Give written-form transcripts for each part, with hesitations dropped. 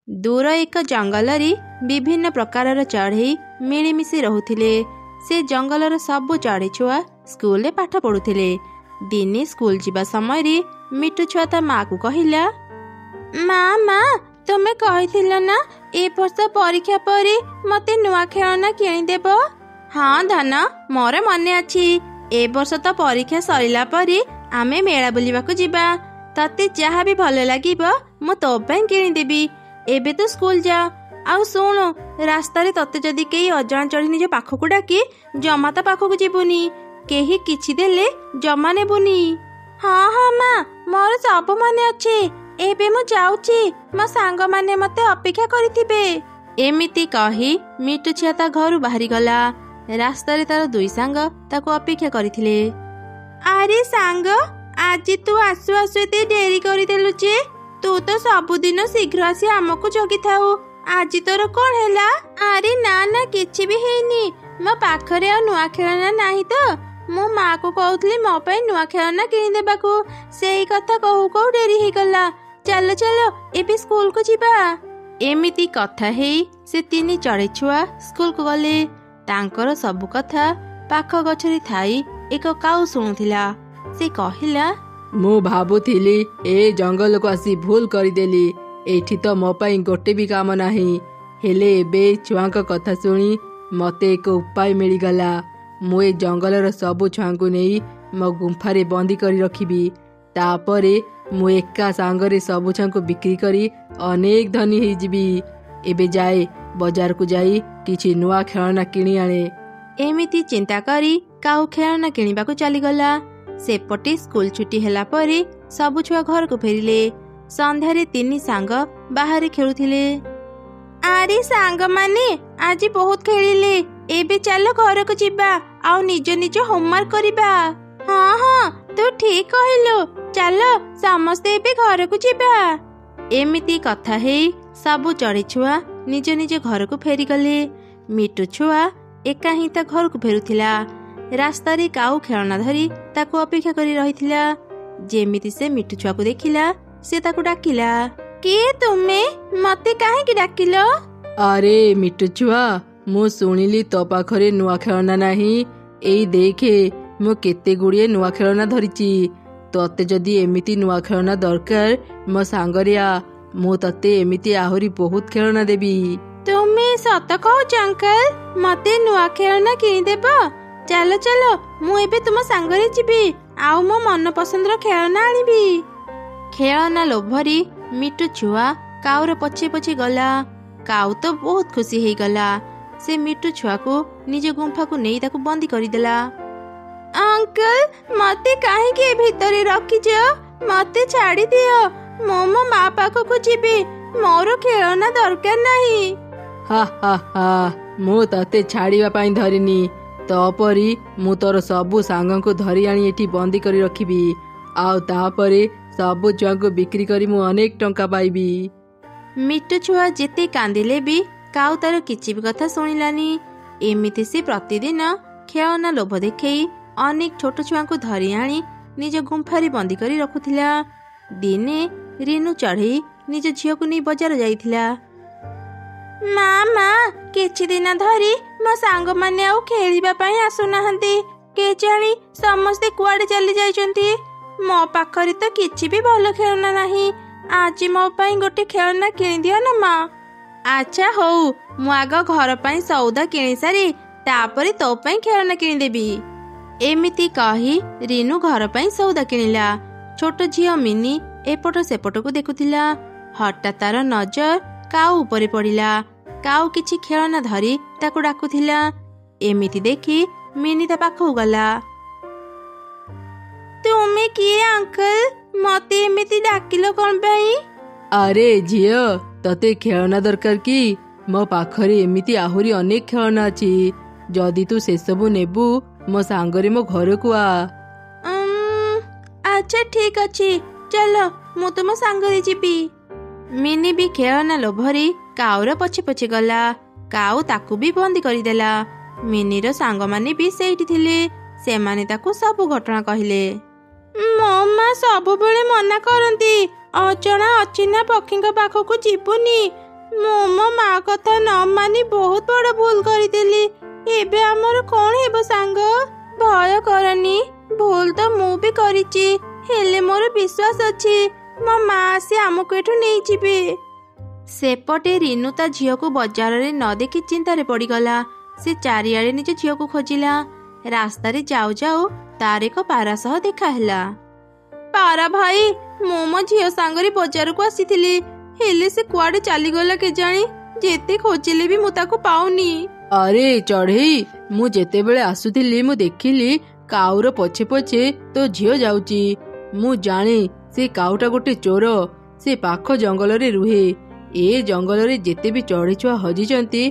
दूर एक जंगल विभिन्न प्रकार चढ़ई मिलमिशि रोते। से जंगलर सबु चढ़ई छुआ स्कूल पाठ पढ़ुले। दिने स्कूल जीवा समय मिट्टू छुआ ता माँ को कहला, माँ माँ तुम्हें कही ना ए वर्ष परीक्षा पर मते नुआ खेलना किदेब। हाँ धन मोर मन अच्छी। ए वर्ष तो परीक्षा सरला पर आमे मेला बुलिबाकू जिबा। तते जहाँ भी भल लागिब मु तो ପାଇଁ किदेबी। एबे तो स्कूल जा। आउ सुन रास्ता तते जदि केही अजाण चढ़ी निज पाखकू डाकी जमा ता पाखकू जीवुनी। केही किछि देले जमा नेबुनी। हाँ हाँ माँ मोर सब मन अच्छे। एबे मु जाउची मो सांग माने मते अपेक्षा करिथिबे। एमिति कही मिट्टू छिया ता घरु बाहरी गला। रास्ता तार दुई सांग ताको अपेक्षा करिथिले। अरे सांग आज तू आसु आसु एते डेरी करिदेलु जे। तू तो सबुदिन शीघ्र आसी आमको जगी थाउ। आज तोर कौन हैला? अरे ना ना किछि भी हेनी। मो पाखरे आ नुआ खेलना नाही तो मो माँ को कहूतली मो पई नुआ खेलना किनि देबाकू। सेही कथा कहू कहू डेरी हे गला। चलो चलो एबे स्कूल को जीबा। एमिति कथा हेई से तीन चढ़ई छुआ स्कूल को गले। तांकर सबु कथा पाख गछरी थाई एक काऊ सुनुथिला। से कहिला, मु भाबुथिली ए जंगल को आसी भूल करिदेली। एठी तो मो पाई गोटे भी काम नाही। हेले एबे छुआंक कथा सुनी मते एक उपाय मिलिगला। मु ए जंगलर सबु छुआंकु नेई मो गुंफारे बंदी करी रखिबी। तापरे मु एका सांगरे सबु छुआंकु बिक्री करी अनेक धनी हो जीबी। एबे जाए बाजार को जाई किछि नुआ खेलना किणी आणे। एमिति चिंता करी काऊ खेलना किणिबाकू चलीगला। सेपटे स्कूल छुट्टी ହେଲା ପରେ ସବୁ ଛୁଆ ଘରକୁ ଫେରିଲେ। ସନ୍ଧ୍ୟାରେ ତିନି ସାଙ୍ଗ ବାହାରେ ଖେଳୁଥିଲେ। ଆରେ ସାଙ୍ଗମାନେ ଆଜି ବହୁତ ଖେଳିଲେ। ଏବେ ଚାଲ ଘରକୁ ଯିବା ଆଉ ନିଜ ନିଜ ହୋମୱାର୍କ କରିବା। ହଁ ହଁ ତୁ ଠିକ କହିଲୁ। ଚାଲ ସମସ୍ତେ ଏବେ ଘରକୁ ଯିବା। ଏମିତି କଥା ହେଇ ସବୁ ଚଢ଼େଇ ଛୁଆ ନିଜ ନିଜ ଘରକୁ ଫେରିଗଲେ। ମିଟୁ ଛୁଆ ଏକା ହିଁ ତା ଘରକୁ ଫେରୁଥିଲା। ରାସ୍ତାରେ କାଉ ଖେଳନା ଧରି ତାକୁ ଅପେକ୍ଷା କରି ରହିଥିଲା। ଯେମିତି ସେ ମିଟୁ ଛୁଆକୁ ଦେଖିଲା ସେ ତାକୁ ଡାକିଲା, କିଏ ତୁମେ? ମତେ କାହିଁକି ଡାକିଲ? ଆରେ ମିଟୁ ଛୁଆ ମୁଁ ଶୁଣିଲି ତୋ ପାଖରେ ନୂଆ ଖେଳନା ନାହିଁ। ଏଇ ଦେଖେ ମୁଁ କେତେ ଗୁଡ଼ିଏ ନୂଆ ଖେଳନା ଧରିଛି। ତତେ ଯଦି ଏମିତି ନୂଆ ଖେଳନା ଦରକାର ମୋ ସାଙ୍ଗରେ ଆ। ମୁଁ ତତେ ଏମିତି ଆହୁରି ବହୁତ ଖେଳନା ଦେବି। ତୁମେ ସତ କହୁଛ ଅଙ୍କଲ? ମତେ ନୂଆ ଖେଳନା କିଣିଦେବ? ଚାଲ ଚାଲ ମୁଁ ଏବେ ତୁମ ସାଙ୍ଗରେ ଯିବି ଆଉ ମୋ ମନ ପସନ୍ଦର ଖେଳନା ଆଣିବି। ଖେଳନା ଲୋଭରେ ମିଟୁ ଛୁଆ କାଉର ପଛେ ପଛେ ଗଲା। କାଉ ତ ବହୁତ ଖୁସି ହେଇଗଲା। ସେ ମିଟୁ ଛୁଆକୁ ନିଜ ଗୁମ୍ଫାକୁ ନେଇ ତାକୁ ବନ୍ଦୀ କରିଦେଲା। ଅଙ୍କଲ ମତେ କାହିଁକି ଏ ଭିତରେ ରଖିଛ? ମତେ ଛାଡ଼ି ଦିଅ। ମୁଁ ମୋ ମା ପାଖକୁ ଯିବି। ମୋର ଖେଳନା ଦରକାର ନାହିଁ। ହା ହା ହା ମୁଁ ତତେ ଛାଡ଼ିବା ପାଇଁ ଧରିନି। ତପରି ମୁଁ ତୋର ସବୁ ସାଙ୍ଗଙ୍କୁ ଧରି ଆଣି ଏଠି ବନ୍ଦୀ କରି ରଖିବି। ଆଉ ତାପରେ ସବୁ ଛୁଆଙ୍କୁ ବିକ୍ରି କରି ମୁଁ ଅନେକ ଟଙ୍କା ପାଇବି। ମିଟୁ ଛୁଆ ଯେତେ କାନ୍ଦିଲେ ବି କାଉ ତାର କିଛି ବି କଥା ଶୁଣିଲାନି। ଏମିତି ସେ ପ୍ରତିଦିନ ଖେଳନା ଲୋଭ ଦେଖେଇ ଅନେକ ଛୋଟ ଛୁଆଙ୍କୁ ଧରି ଆଣି ନିଜ ଗୁମ୍ଫାରେ ବନ୍ଦୀ କରି ରଖୁଥିଲା। ଦିନେ ରିନୁ ଚଢ଼େଇ ନିଜ ଝିଅକୁ ନେଇ ବଜାର ଯାଇଥିଲା। ମା ମା କିଛି ଦିନ ଧରି ମୋ ସାଙ୍ଗମାନେ ଆଉ ଖେଳିବା ପାଇଁ ଆସୁନାହାନ୍ତି। କେଜାଣି ସମସ୍ତେ କୁଆଡେ ଚାଲି ଯାଇଛନ୍ତି। ମୋ ପାଖରେ ତ କିଛି ବି ଭଲ ଖେଳନା ନାହିଁ। ଆଜି ମୋ ପାଇଁ ଗୋଟେ ଖେଳନା କିଣିଦିଅ ନା ମା। ଆଚ୍ଛା ହଉ ମୁଁ ଆଗ ଘର ପାଇଁ ସଉଦା କିଣି ସାରି ତାପରେ ତୋ ପାଇଁ ଖେଳନା କିଣିଦେବି। ଏମିତି କହି ରିନୁ ଘର ପାଇଁ ସଉଦା କିଣିଲା। ଛୋଟ ଝିଅ ମିନି ଏପଟ ସେପଟକୁ ଦେଖୁଥିଲା। ହଠାତ୍ ତାର ନଜର କାଉ ଉପରେ ପଡ଼ିଲା। କାଉ କିଛି ଖେଳନା ଧରି ତାକୁ ଡାକୁଥିଲା। ଏମିତି ଦେଖି ମିନି ତା ପାଖକୁ ଗଲା। ତୁମେ କିଏ ଅଙ୍କଲ? ମତେ ଏମିତି ଡାକିଲ କଣ ପାଇଁ? ଆରେ ଝିଅ ତତେ ଖେଳନା ଦରକାର କି? ମୋ ପାଖରେ ଏମିତି ଆହୁରି ଅନେକ ଖେଳନା ଅଛି। ଯଦି ତୁ ସେସବୁ ନେବୁ ମୋ ସାଙ୍ଗରେ ମୋ ଘରକୁ ଆ। ଆଚ୍ଛା ଠିକ ଅଛି ଚାଲ ମୁଁ ତୁମ ସାଙ୍ଗରେ ଯିବି। ମିନି ବି ଖେଳନା ଲୋଭରେ କାଉର ପଛେ ପଛେ ଗଲା। କାଉ ତାକୁ ବି ବନ୍ଦୀ କରିଦେଲା। ମିନିର ସାଙ୍ଗମାନେ ବି ସେଇଠି ଥିଲେ। ସେମାନେ ତାକୁ ସବୁ ଘଟଣା କହିଲେ। ମୋ ମା ସବୁବେଳେ ମନା କରନ୍ତି ଅଜଣା ଅଚିହ୍ନା ପକ୍ଷୀଙ୍କ ପାଖକୁ ଯିବୁନି। ମୁଁ ମୋ ମା କଥା ନ ମାନି ବହୁତ ବଡ଼ ଭୁଲ କରିଦେଲି। ଏବେ ଆମର କ'ଣ ହେବ ସାଙ୍ଗ? ଭୟ କରନି, ଭୁଲ ତ ମୁଁ ବି କରିଛି, ହେଲେ ମୋର ବିଶ୍ୱାସ ଅଛି ମୋ ମା ଆସି ଆମକୁ ଏଠୁ ନେଇଯିବେ। ସେପଟେ ରିନୁ ତା ଝିଅକୁ ବଜାରରେ ନ ଦେଖି ଚିନ୍ତାରେ ପଡ଼ିଗଲା। ସେ ଚାରିଆଡ଼େ ନିଜ ଝିଅକୁ ଖୋଜିଲା। ରାସ୍ତାରେ ଯାଉ ଯାଉ ତାର ଏକ ପାରା ସହ ଦେଖା ହେଲା। ପାରା ଭାଇ, ମୁଁ ମୋ ଝିଅ ସାଙ୍ଗରେ ବଜାରକୁ ଆସିଥିଲି, ହେଲେ ସେ କୁଆଡ଼େ ଚାଲିଗଲା କେଜାଣି। ଯେତେ ଖୋଜିଲେ ବି ମୁଁ ତାକୁ ପାଉନି। ଆରେ ଚଢ଼େଇ, ମୁଁ ଯେତେବେଳେ ଆସୁଥିଲି ମୁଁ ଦେଖିଲି କାଉର ପଛେ ପଛେ ତୋ ଝିଅ ଯାଉଛି। ମୁଁ ଜାଣେ ସେ କାଉଟା ଗୋଟେ ଚୋର। ସେ ପାଖ ଜଙ୍ଗଲରେ ରୁହେ। ଏ ଜଙ୍ଗଲରେ ଯେତେ ବି ଚଢ଼େଇ ଛୁଆ ହଜିଛନ୍ତି,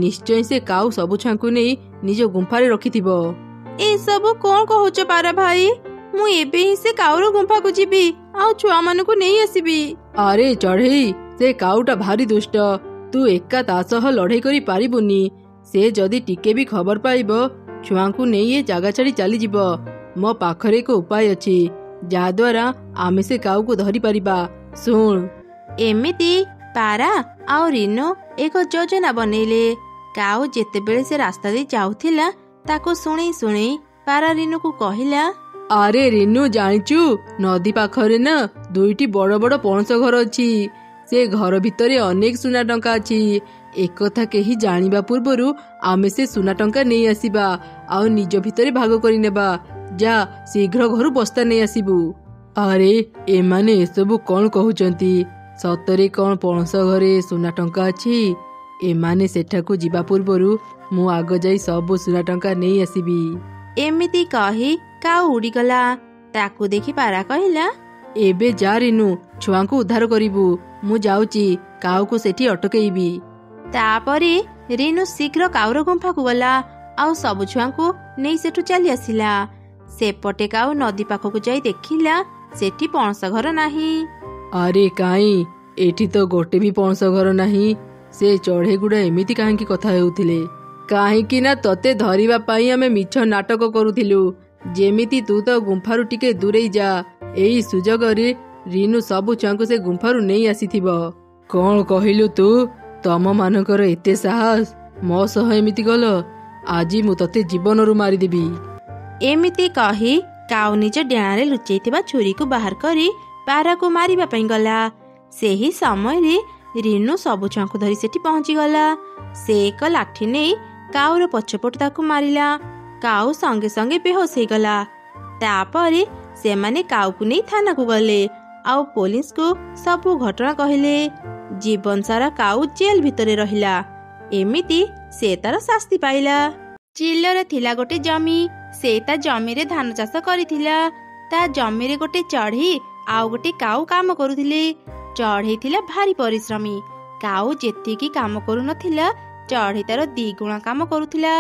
ନିଶ୍ଚୟ ସେ କାଉ ସବୁ ଛୁଆଙ୍କୁ ନେଇ ନିଜ ଗୁମ୍ଫାରେ ରଖିଥିବ। ଏସବୁ କ'ଣ କହୁଛ ପାରା ଭାଇ? ମୁଁ ଏବେ ହିଁ ସେ କାଉର ଗୁମ୍ଫାକୁ ଯିବି ଆଉ ଛୁଆମାନଙ୍କୁ ନେଇ ଆସିବି। ଆରେ ଚଢ଼େଇ, ସେ କାଉଟା ଭାରି ଦୁଷ୍ଟ। ତୁ ଏକା ତା ସହ ଲଢ଼େଇ କରି ପାରିବୁନି। ସେ ଯଦି ଟିକେ ବି ଖବର ପାଇବ, ଛୁଆଙ୍କୁ ନେଇ ଏ ଜାଗା ଛାଡ଼ି ଚାଲିଯିବ। ମୋ ପାଖରେ ଏକ ଉପାୟ ଅଛି, ଯାହାଦ୍ୱାରା ଆମେ ସେ କାଉକୁ ଧରିପାରିବା। ଶୁଣ। ଏମିତି ପାରା ଆଉ ରିନୁ ଏକ ଯୋଜନା ବନେଇଲେ। କାଉ ଯେତେବେଳେ ସେ ରାସ୍ତା ଦେଇ ଯାଉଥିଲା, ତାକୁ ଶୁଣେଇ ଶୁଣେଇ ପାରା ରିନୁକୁ କହିଲା, ଆରେ ରିନୁ, ଜାଣିଛୁ ନଦୀ ପାଖରେ ନା ଦୁଇଟି ବଡ଼ ବଡ଼ ପଣସ ଘର ଅଛି। ସେ ଘର ଭିତରେ ଅନେକ ସୁନା ଟଙ୍କା ଅଛି। ଏକଥା କେହି ଜାଣିବା ପୂର୍ବରୁ ଆମେ ସେ ସୁନା ଟଙ୍କା ନେଇ ଆସିବା ଆଉ ନିଜ ଭିତରେ ଭାଗ କରିନେବା। ଯା, ଶୀଘ୍ର ଘରୁ ବସ୍ତା ନେଇ ଆସିବୁ। ଆରେ ଏମାନେ ଏସବୁ କ'ଣ କହୁଛନ୍ତି? ସତରେ କ'ଣ ପଣସ ଘରେ ସୁନା ଟଙ୍କା ଅଛି? ଏମାନେ ସେଠାକୁ ଯିବା ପୂର୍ବରୁ ମୁଁ ଆଗ ଯାଇ ସବୁ ସୁନା ଟଙ୍କା ନେଇ ଆସିବି। ଏମିତି କହି କାଉ ଉଡ଼ିଗଲା। ତାକୁ ଦେଖି ପାରା କହିଲା, ଏବେ ଯା ରିନୁ, ଛୁଆଙ୍କୁ ଉଦ୍ଧାର କରିବୁ। ମୁଁ ଯାଉଛି, କାଉକୁ ସେଠି ଅଟକେଇବି। ତାପରେ ରିନୁ ଶୀଘ୍ର କାଉର ଗୁମ୍ଫାକୁ ଗଲା ଆଉ ସବୁ ଛୁଆଙ୍କୁ ନେଇ ସେଠୁ ଚାଲି ଆସିଲା। ସେପଟେ କାଉ ନଦୀ ପାଖକୁ ଯାଇ ଦେଖିଲା ସେଠି ପଣସ ଘର ନାହିଁ। ଆରେ କାଇଁ, ଏଠି ତ ଗୋଟେ ବି ପଣସ ଘର ନାହିଁ। ସେ ଚଢ଼େଇଗୁଡ଼ା ଏମିତି କାହିଁକି କଥା ହେଉଥିଲେ? କାହିଁକି ନା ତତେ ଧରିବା ପାଇଁ ଆମେ ମିଛ ନାଟକ କରୁଥିଲୁ। ଯେମିତି ତୁ ତ ଗୁମ୍ଫାରୁ ଟିକେ ଦୂରେଇ ଯା। ଏଇ ସୁଯୋଗରେ ରିନୁ ସବୁ ଛୁଆଙ୍କୁ ସେ ଗୁମ୍ଫାରୁ ନେଇ ଆସିଥିବ। କ'ଣ କହିଲୁ ତୁ? ତମ ମାନଙ୍କର ଏତେ ସାହସ? ମୋ ସହ ଏମିତି ଗଲ? ଆଜି ମୁଁ ତତେ ଜୀବନରୁ ମାରିଦେବି। ଏମିତି କହି କାଉ ନିଜ ଡେଣାରେ ଲୁଚେଇଥିବା ଛୁରୀକୁ ବାହାର କରି ପାରାକୁ ମାରିବା ପାଇଁ ଗଲା। ସେହି ସମୟରେ ରିନୁ ସବୁ ଛୁଆଙ୍କୁ ଧରି ସେଠି ପହଞ୍ଚିଗଲା। ସେ ଏକ ଲାଠି ନେଇ କାଉର ପଛପଟୁ ତାକୁ ମାରିଲା। କାଉ ସଙ୍ଗେ ସଙ୍ଗେ ବେହୋସ ହେଇଗଲା। ତାପରେ ସେମାନେ କାଉକୁ ନେଇ ଥାନାକୁ ଗଲେ ଆଉ ପୋଲିସକୁ ସବୁ ଘଟଣା କହିଲେ। ଜୀବନ ସାରା କାଉ ଜେଲ ଭିତରେ ରହିଲା। ଏମିତି ସେ ତାର ଶାସ୍ତି ପାଇଲା। ଚିଲରେ ଥିଲା ଗୋଟେ ଜମି। ସେ ତା ଜମିରେ ଧାନ ଚାଷ କରିଥିଲା। ତା ଜମିରେ ଗୋଟେ ଚଢ଼େଇ ଆଉ ଗୋଟେ କାଉ କାମ କରୁଥିଲେ। ଚଢ଼େଇ ଥିଲା ଭାରି ପରିଶ୍ରମୀ। କାଉ ଯେତିକି କାମ କରୁନଥିଲା, ଚଢ଼େଇ ତାର 2 ଗୁଣା କାମ କରୁଥିଲା।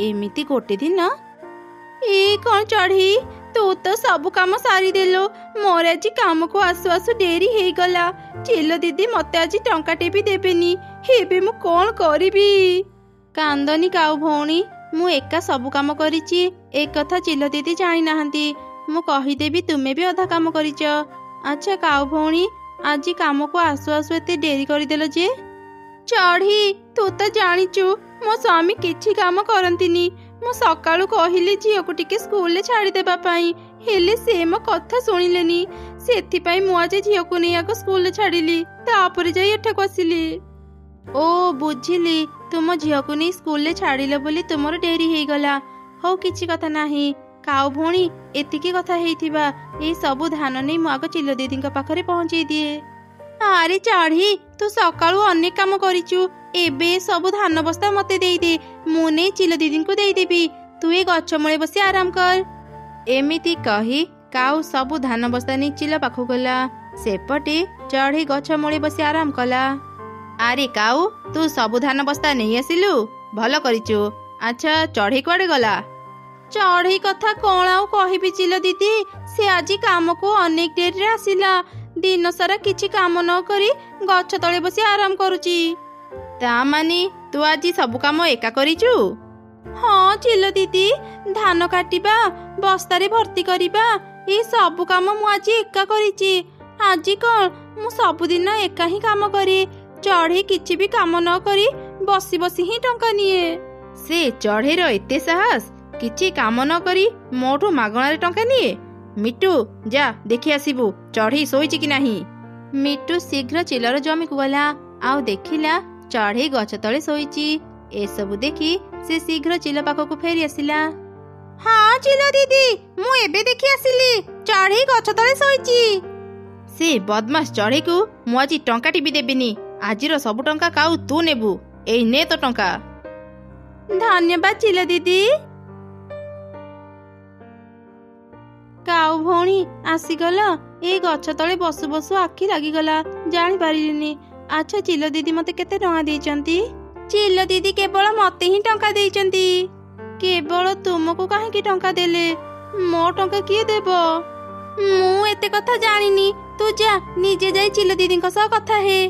ଏମିତି ଗୋଟେ ଦିନ, ଏଇ କ'ଣ ଚଢ଼େଇ, ତୁ ତ ସବୁ କାମ ସାରିଦେଲୁ। ମୋର ଆଜି କାମକୁ ଆସୁ ଆସୁ ଡେରି ହେଇଗଲା। ଚିଲ ଦିଦି ମତେ ଆଜି ଟଙ୍କାଟେ ବି ଦେବେନି। ଏବେ ମୁଁ କ'ଣ କରିବି? କାନ୍ଦନି କାଉ ଭଉଣୀ, ମୁଁ ଏକା ସବୁ କାମ କରିଛି। ଏକଥା ଚିଲ ଦିଦି ଜାଣିନାହାନ୍ତି। ମୁଁ କହିଦେବି ତୁମେ ବି ଅଧା କାମ କରିଛ। ଆଚ୍ଛା କାଉ ଭଉଣୀ, ଆଜି କାମକୁ ଆସୁ ଆସୁ ଏତେ ଡେରି କରିଦେଲ ଯେ? ଚଢ଼େଇ, ତୁ ତ ଜାଣିଛୁ ମୋ ସ୍ୱାମୀ କିଛି କାମ କରନ୍ତିନି। ମୁଁ ସକାଳୁ କହିଲି ଝିଅକୁ ଟିକେ ସ୍କୁଲରେ ଛାଡ଼ିଦେବା ପାଇଁ, ହେଲେ ସେ ମୋ କଥା ଶୁଣିଲେନି। ସେଥିପାଇଁ ମୁଁ ଆଜି ଝିଅକୁ ନେଇ ଆଗ ସ୍କୁଲରେ ଛାଡ଼ିଲି, ତାପରେ ଯାଇ ଏଠାକୁ ଆସିଲି। ଓ ବୁଝିଲି, ତୁମ ଝିଅକୁ ନେଇ ସ୍କୁଲରେ ଛାଡ଼ିଲ ବୋଲି ତୁମର ଡେରି ହେଇଗଲା। ହଉ, କିଛି କଥା ନାହିଁ। କାଉ ଭଉଣୀ, ଏତିକି କଥା ହେଇଥିବା। ଏଇ ସବୁ ଧାନ ନେଇ ମୁଁ ଆଗ ଚିଲ ଦିଦିଙ୍କ ପାଖରେ ପହଞ୍ଚେଇ ଦିଏ। ଆରେ ଚଢ଼େଇ, ତୁ ସକାଳୁ ଅନେକ କାମ କରିଛୁ। ଏବେ ସବୁ ଧାନ ବସ୍ତା ମତେ ଦେଇଦେ, ମୁଁ ନେଇ ଚିଲ ଦିଦିଙ୍କୁ ଦେଇଦେବି। ତୁ ଏ ଗଛ ମୂଳେ ବସି ଆରାମ କର। ଏମିତି କହି କାଉ ସବୁ ଧାନ ବସ୍ତା ନେଇ ଚିଲ ପାଖକୁ ଗଲା। ସେପଟେ ଚଢ଼େଇ ଗଛ ମୂଳେ ବସି ଆରାମ କଲା। ଆରେ କାଉ, ତୁ ସବୁ ଧାନ ବସ୍ତା ନେଇ ଆସିଲୁ? ଭଲ କରିଛୁ। ଆଚ୍ଛା, ଚଢ଼େଇ କୁଆଡ଼େ ଗଲା? ଚଢ଼େଇ କଥା କ'ଣ ଆଉ କହିବି ଚିଲ ଦିଦି, ସେ ଆଜି କାମକୁ ଅନେକ ଡେରିରେ ଆସିଲା। ଦିନ ସାରା କିଛି କାମ ନ କରି ଗଛ ତଳେ ବସି ଆରାମ କରୁଛି। ତା ମାନେ ତୁ ଆଜି ସବୁ କାମ ଏକା କରିଛୁ? ହଁ ଚିଲ ଦିଦି, ଧାନ କାଟିବା, ବସ୍ତାରେ ଭର୍ତ୍ତି କରିବା, ଏ ସବୁ କାମ ମୁଁ ଆଜି ଏକା କରିଛି। ଆଜି କ'ଣ, ମୁଁ ସବୁଦିନ ଏକା ହିଁ କାମ କରେ। ଚଢ଼େଇ କିଛି ବି କାମ ନ କରି ବସି ବସି ହିଁ ଟଙ୍କା ନିଏ। ସେ ଚଢ଼େଇର ଏତେ ସାହସ, କିଛି କାମ ନ କରି ମୋଠୁ ମାଗଣାରେ ଟଙ୍କା ନିଏ। ମିଟୁ, ଯା ଦେଖି ଆସିବୁ ଚଢ଼େଇ ଶୋଇଛି କି ନାହିଁ। ମିଟୁ ଶୀଘ୍ର ଚିଲର ଜମିକୁ ଗଲା ଆଉ ଦେଖିଲା ଚଢ଼େଇ ଗଛ ତଳେ ଶୋଇଛି। ଏସବୁ ଦେଖି ସେ ଶୀଘ୍ର ଚିଲ ପାଖକୁ ଫେରି ଆସିଲା। ହଁ ଚିଲ ଦିଦି, ମୁଁ ଏବେ ଦେଖି ଆସିଲି, ଚଢ଼େଇ ଗଛ ତଳେ ଶୋଇଛି। ସେ ବଦମାସ ଚଢ଼େଇକୁ ମୁଁ ଆଜି ଟଙ୍କାଟି ବି ଦେବିନି। ଆଜିର ସବୁ ଟଙ୍କା କାଉ ତୁ ନେବୁ। ଏଇ ନେ ତ ଟଙ୍କା। ଧନ୍ୟବାଦ ଚିଲ ଦିଦି। କାଉ ଭଉଣୀ ଆସିଗଲ। ଏଇ ଗଛ ତଳେ ବସୁ ବସୁ ଆଖି ଲାଗିଗଲା, ଜାଣିପାରିଲିନି। ଆଚ୍ଛା ଚିଲ ଦିଦି ମତେ କେତେ ଟଙ୍କା ଦେଇଛନ୍ତି? ଚିଲ ଦିଦି କେବଳ ମତେ ହିଁ ଟଙ୍କା ଦେଇଛନ୍ତି। କେବଳ ତୁମକୁ କାହିଁକି ଟଙ୍କା ଦେଲେ? ମୋ ଟଙ୍କା କିଏ ଦେବ? ମୁଁ ଏତେ କଥା ଜାଣିନି। ତୁ ଯା ନିଜେ ଯାଇ ଚିଲ ଦିଦିଙ୍କ ସହ କଥା ହେ।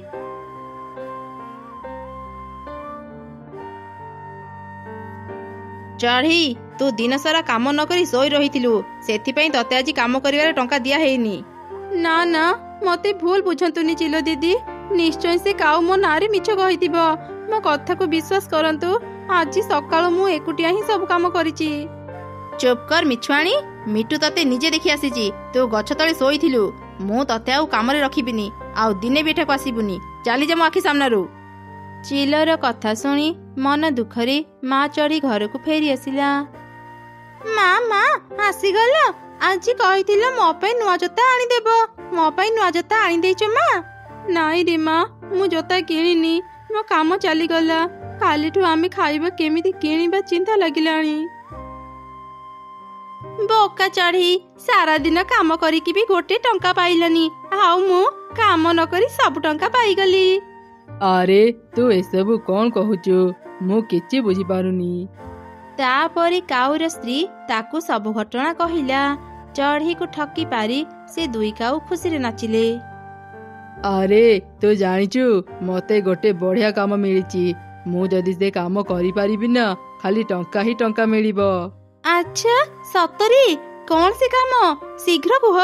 ଚଢ଼େଇ, ତୁ ଦିନସାରା କାମ ନ କରି ଶୋଇ ରହିଥିଲୁ, ସେଥିପାଇଁ ତତେ ଆଜି କାମ କରିବାର ଟଙ୍କା ଦିଆ ହେଇନି। ନା ନା, ମତେ ଭୁଲ ବୁଝନ୍ତୁନି ଚିଲ ଦିଦି। ନିଶ୍ଚୟ ସେ କାଉ ମୋ ନାଁରେ ମିଛ କହିଥିବ। ମୋ କଥାକୁ ବିଶ୍ୱାସ କରନ୍ତୁ, ଆଜି ସକାଳୁ ମୁଁ ଏକୁଟିଆ ହିଁ ସବୁ କାମ କରିଛି। ଚୁପ୍ କର ମିଛୁଆଣୀ। ମିଟୁ ତତେ ନିଜେ ଦେଖି ଆସିଛି, ତୁ ଗଛ ତଳେ ଶୋଇଥିଲୁ। ମୁଁ ତତେ ଆଉ କାମରେ ରଖିବିନି, ଆଉ ଦିନେ ବି ଏଠାକୁ ଆସିବୁନି। ଚାଲିଯା ମୋ ଆଖି ସାମ୍ନାରୁ। ଚିଲର କଥା ଶୁଣି ମନ ଦୁଃଖରେ ମା ଚଢ଼େଇ ଘରକୁ ଫେରି ଆସିଲା। ମା ଆସିଗଲ? ଆଜି କହିଥିଲ ମୋ ପାଇଁ ନୂଆ ଜୋତା ଆଣିଦେବ। ମୋ ପାଇଁ ନୂଆ ଜୋତା ଆଣିଦେଇଛ ମା? ନାଇଁ ରେ ମା, ମୁଁ ଜୋତା କିଣିନି। ମୋ କାମ ଚାଲିଗଲା। କାଲିଠୁ ଆମେ ଖାଇବା କେମିତି କିଣିବା ଚିନ୍ତା ଲାଗିଲାଣି। ବୋକା ଚଢ଼େଇ, ସାରା ଦିନ କାମ କରିକି ବି ଗୋଟେ ଟଙ୍କା ପାଇଲନି, ଆଉ ମୁଁ କାମ ନ କରି ସବୁ ଟଙ୍କା ପାଇଗଲି। ଆରେ ତୁ ଏସବୁ କଣ କହୁଛୁ? ମୁଁ କିଛି ବୁଝିପାରୁନି। ତାପରେ କାଉର ସ୍ତ୍ରୀ ତାକୁ ସବୁ ଘଟଣା କହିଲା। ଚଢ଼େଇକୁ ଠକି ପାରି ସେ ଦୁଇ କାଉ ଖୁସିରେ ନାଚିଲେ। ଆରେ ତୁ ଜାଣିଛୁ, ମତେ ଗୋଟେ ବଢିଆ କାମ ମିଳିଛି। ମୁଁ ଯଦି ସେ କାମ କରିପାରିବି ନା, ଖାଲି ଟଙ୍କା ହିଁ ଟଙ୍କା ମିଳିବ। ଆଚ୍ଛା ସତରେ? କଣ ସେ କାମ? ଶୀଘ୍ର କୁହ।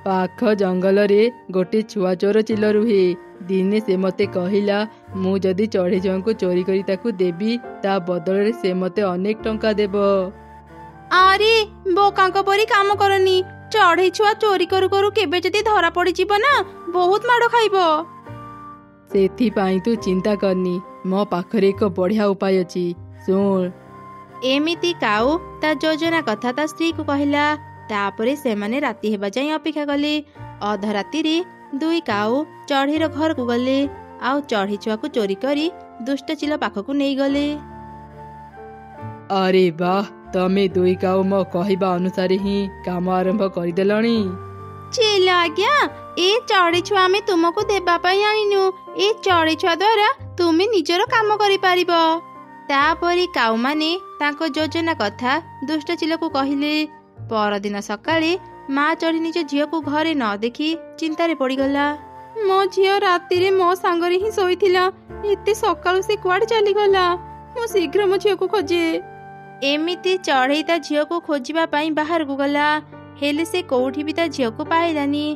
ପାଖ ଜଙ୍ଗଲରେ ଗୋଟେ ଛୁଆ ଚୋର ଚିଲ ରୁହେ। ଦିନେ ସେ ମତେ କହିଲା, ମୁଁ ଯଦି ଚଢ଼େଇ ଛୁଆଙ୍କୁ ଚୋରି କରି ତାକୁ ଦେବି, ତା ବଦଳରେ ସେ ମତେ ଅନେକ ଟଙ୍କା ଦେବ। ଆରେ ବୋକାଙ୍କ ପରି କାମ କରନି। ଚଢ଼େଇ ଛୁଆ ଚୋରି କରୁ କରୁ କେବେ ଯଦି ଧରା ପଡ଼ିଯିବ ନା, ବହୁତ ମାଡ଼ ଖାଇବ। ସେଥିପାଇଁ ତୁ ଚିନ୍ତା କରନି, ମୋ ପାଖରେ ଏକ ବଢିଆ ଉପାୟ ଅଛି, ଶୁଣ। ଏମିତି କାଉ ତା ଯୋଜନା କଥା ତା ସ୍ତ୍ରୀକୁ କହିଲା। ତାପରେ ସେମାନେ ରାତି ହେବା ଯାଇ ଅପେକ୍ଷା କଲେ। ଅଧରାତିରେ ଦୁଇ କାଉ ଚଢ଼େଇର ଘରକୁ ଗଲେ ଆଉ ଚଢ଼େଇ ଛୁଆକୁ ଚୋରି କରି ଦୁଷ୍ଟ ଚିଲ ପାଖକୁ ନେଇଗଲେ। ଆରେ ବାଃ, ତମେ ଦୁଇ କାଉ ମୋ କହିବା ଅନୁସାରେ ହିଁ କାମ ଆରମ୍ଭ କରିଦେଲଣି। ଚିଲ ଆଜ୍ଞା, ଏ ଚଢ଼େଇ ଛୁଆ ଆମେ ତୁମକୁ ଦେବା ପାଇଁ ଆଣିନୁ। ଏ ଚଢ଼େଇ ଛୁଆ ଦ୍ୱାରା ତୁମେ ନିଜର କାମ କରିପାରିବ। ତାପରେ କାଉମାନେ ତାଙ୍କ ଯୋଜନା କଥା ଦୁଷ୍ଟ ଚିଲକୁ କହିଲେ। ପରଦିନ ସକାଳେ ମା ଚଢ଼େଇ ନିଜ ଝିଅକୁ ଘରେ ନ ଦେଖି ଚିନ୍ତାରେ ପଡ଼ିଗଲା। ମୋ ଝିଅ ରାତିରେ ମୋ ସାଙ୍ଗରେ ହିଁ ଶୋଇଥିଲା, ଏତେ ସକାଳୁ ସେ କୁଆଡ଼େ ଚାଲିଗଲା? ମୁଁ ଶୀଘ୍ର ମୋ ଝିଅକୁ ଖୋଜେ। ଏମିତି ଚଢ଼େଇ ତା ଝିଅକୁ ଖୋଜିବା ପାଇଁ ବାହାରକୁ ଗଲା, ହେଲେ ସେ କୋଉଠି ବି ତା ଝିଅକୁ ପାଇଲାନି।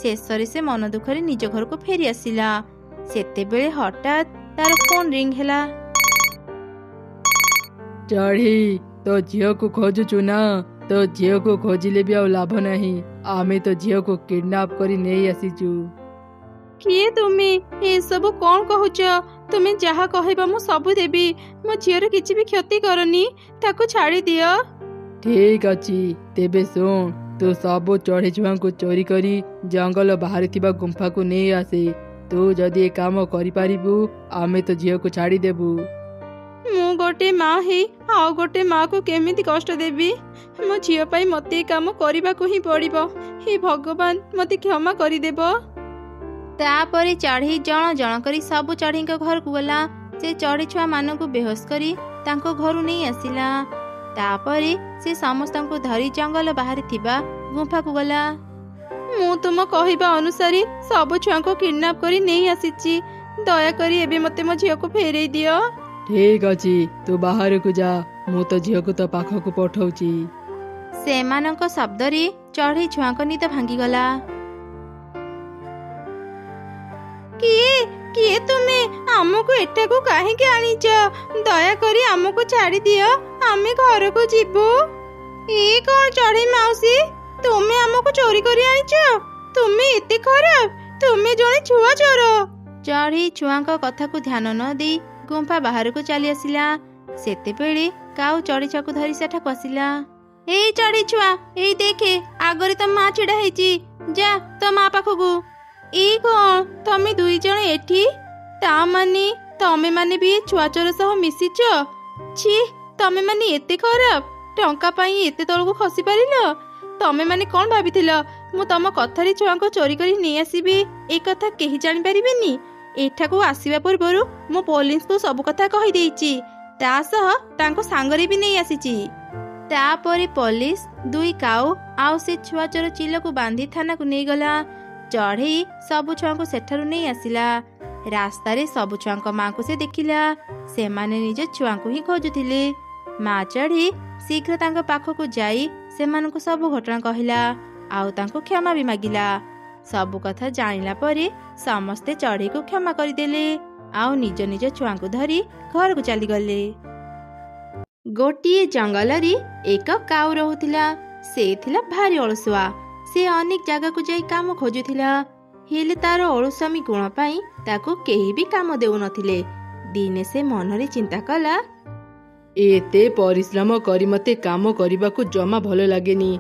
ଶେଷରେ ସେ ମନ ଦୁଃଖରେ ନିଜ ଘରକୁ ଫେରି ଆସିଲା। ସେତେବେଳେ ହଠାତ୍ ତାର ଫୋନ୍ ରିଙ୍ଗ ହେଲା। ଚଢ଼େଇ, ତୋ ଝିଅକୁ ଖୋଜୁଛୁ ନା? ତୋ ଝିଅକୁ ଖୋଜିଲେ ବି ଆଉ ଲାଭ ନାହିଁ। ଆମେ ତୋ ଝିଅକୁ କିଡନାପ କରି ନେଇ ଆସିଛୁ। କିଏ ତୁମେ? ଏସବୁ କଣ କହୁଛ? ତୁମେ ଯାହା କହିବ ମୁଁ ସବୁ ଦେବି। ମୋ ଝିଅର କିଛି ବି କ୍ଷତି କରନି, ତାକୁ ଛାଡ଼ି ଦିଅ। ଠିକ ଅଛି, ତେବେ ଶୁଣ, ତୁ ସବୁ ଚଢ଼େଇ ଛୁଆଙ୍କୁ ଚୋରି କରି ଜଙ୍ଗଲ ବାହାରେ ଥିବା ଗୁମ୍ଫାକୁ ନେଇ ଆସେ। ତୁ ଯଦି ଏ କାମ କରିପାରିବୁ, ଆମେ ତୋ ଝିଅକୁ ଛାଡ଼ିଦେବୁ। ମୁଁ ଗୋଟେ ମା ହେଇ ଆଉ ଗୋଟେ ମାକୁ କେମିତି କଷ୍ଟ ଦେବି? ମୋ ଝିଅ ପାଇଁ ମତେ ଏ କାମ କରିବାକୁ ହିଁ ପଡ଼ିବ। ହେ ଭଗବାନ, ମତେ କ୍ଷମା କରିଦେବ। ତାପରେ ଚଢ଼େଇ ଜଣ ଜଣ କରି ସବୁ ଚଢ଼େଇଙ୍କ ଘରକୁ ଗଲା। ସେ ଚଢ଼େଇ ଛୁଆ ମାନଙ୍କୁ ବେହୋସ କରି ତାଙ୍କ ଘରୁ ନେଇ ଆସିଲା। ତାପରେ ସେ ସମସ୍ତଙ୍କୁ ଧରି ଜଙ୍ଗଲ ବାହାରେ ଥିବା ଗୁମ୍ଫାକୁ ଗଲା। ମୁଁ ତୁମ କହିବା ଅନୁସାରେ ସବୁ ଛୁଆଙ୍କୁ କିଡନାପ କରି ନେଇ ଆସିଛି। ଦୟାକରି ଏବେ ମତେ ମୋ ଝିଅକୁ ଫେରେଇ ଦିଅ। ଠିକ ଅଛି, ତୁ ବାହାରକୁ ଯା, ମୁଁ ତୋ ଝିଅକୁ ତୋ ପାଖକୁ ପଠଉଛି। ସେମାନଙ୍କ ଶବ୍ଦରେ ଚଢ଼େଇ ଛୁଆଙ୍କ ନିଦ ଭାଙ୍ଗିଗଲା। କିଏ କିଏ ଆମକୁ ଏଠାକୁ କାହିଁକି ଆଣିଛ? ଦୟାକରି ଆମକୁ ଛାଡ଼ି ଦିଅ, ଆମେ ଘରକୁ ଯିବୁ। ଏ କ'ଣ ଚଢ଼େଇ ମାଉସୀ, ତୁମେ ଆମକୁ ଚୋରି କରି ଆଣିଛ? ତୁମେ ଏତେ ଖରାପ, ତୁମେ ଜଣେ ଛୁଆ ଚୋର। ଚଢ଼େଇ ଛୁଆଙ୍କ କଥାକୁ ଧ୍ୟାନ ନ ଦେଇ ଗୁମ୍ଫା ବାହାରକୁ ଚାଲି ଆସିଲା। ସେତେବେଳେ କାଉ ଚଢ଼େଇ ଛୁଆକୁ ଧରି ସେଠାକୁ ଆସିଲା। ଏଇ ଚଢ଼େଇ ଛୁଆ, ଏଇ ଦେଖେ, ଆଗରେ ତୋ ମା ଛିଡ଼ା ହେଇଛି, ଯା ତୋ ମା ପାଖକୁ। ଏଇ କ'ଣ ତମେ ଦୁଇ ଜଣ ଏଠି? ତା ମାନେ ତମେ ମାନେ ବି ଛୁଆ ଚୋର ସହ ମିଶିଛ? ଛି, ତମେ ମାନେ ଏତେ ଖରାପ, ଟଙ୍କା ପାଇଁ ଏତେ ତଳକୁ ଖସି ପାରିଲ? ତମେ ମାନେ କ'ଣ ଭାବିଥିଲ ମୁଁ ତମ କଥାରେ ଛୁଆଙ୍କୁ ଚୋରି କରି ନେଇ ଆସିବି? ଏ କଥା କେହି ଜାଣିପାରିବେନି। ଏଠାକୁ ଆସିବା ପୂର୍ବରୁ ମୁଁ ପୋଲିସକୁ ସବୁ କଥା କହିଦେଇଛି, ତା ସହ ତାଙ୍କୁ ସାଙ୍ଗରେ ବି ନେଇ ଆସିଛି। ତାପରେ ପୋଲିସ ଦୁଇ କାଉ ଆଉ ସେ ଛୁଆ ଚୋର ଚିଲକୁ ବାନ୍ଧି ଥାନାକୁ ନେଇଗଲା। ଚଢ଼େଇ ସବୁ ଛୁଆଙ୍କୁ ସେଠାରୁ ନେଇ ଆସିଲା। ରାସ୍ତାରେ ସବୁ ଛୁଆଙ୍କ ମାଙ୍କୁ ସେ ଦେଖିଲା। ସେମାନେ ନିଜ ଛୁଆଙ୍କୁ ହିଁ ଖୋଜୁଥିଲେ। ମା ଚଢ଼େଇ ଶୀଘ୍ର ତାଙ୍କ ପାଖକୁ ଯାଇ ସେମାନଙ୍କୁ ସବୁ ଘଟଣା କହିଲା, ଆଉ ତାଙ୍କୁ କ୍ଷମା ବି ମାଗିଲା। ସବୁ କଥା ଜାଣିଲା ପରେ ସମସ୍ତେ ଚଢ଼େଇକୁ କ୍ଷମା କରିଦେଲେ, ଆଉ ନିଜ ନିଜ ଛୁଆଙ୍କୁ ଧରି ଘରକୁ ଚାଲିଗଲେ। ଗୋଟିଏ ଜଙ୍ଗଲରେ ଏକ କାଉ ରହୁଥିଲା। ସେ ଥିଲା ଭାରି ଅଳସୁଆ। ସେ ଅନେକ ଜାଗାକୁ ଯାଇ କାମ ଖୋଜୁଥିଲା, ହେଲେ ତାର ଅଳସୁଆମୀ ଗୁଣ ପାଇଁ ତାକୁ କେହି ବି କାମ ଦେଉନଥିଲେ। ଦିନେ ସେ ମନରେ ଚିନ୍ତା କଲା, ଏତେ ପରିଶ୍ରମ କରି ମତେ କାମ କରିବାକୁ ଜମା ଭଲ ଲାଗେନି।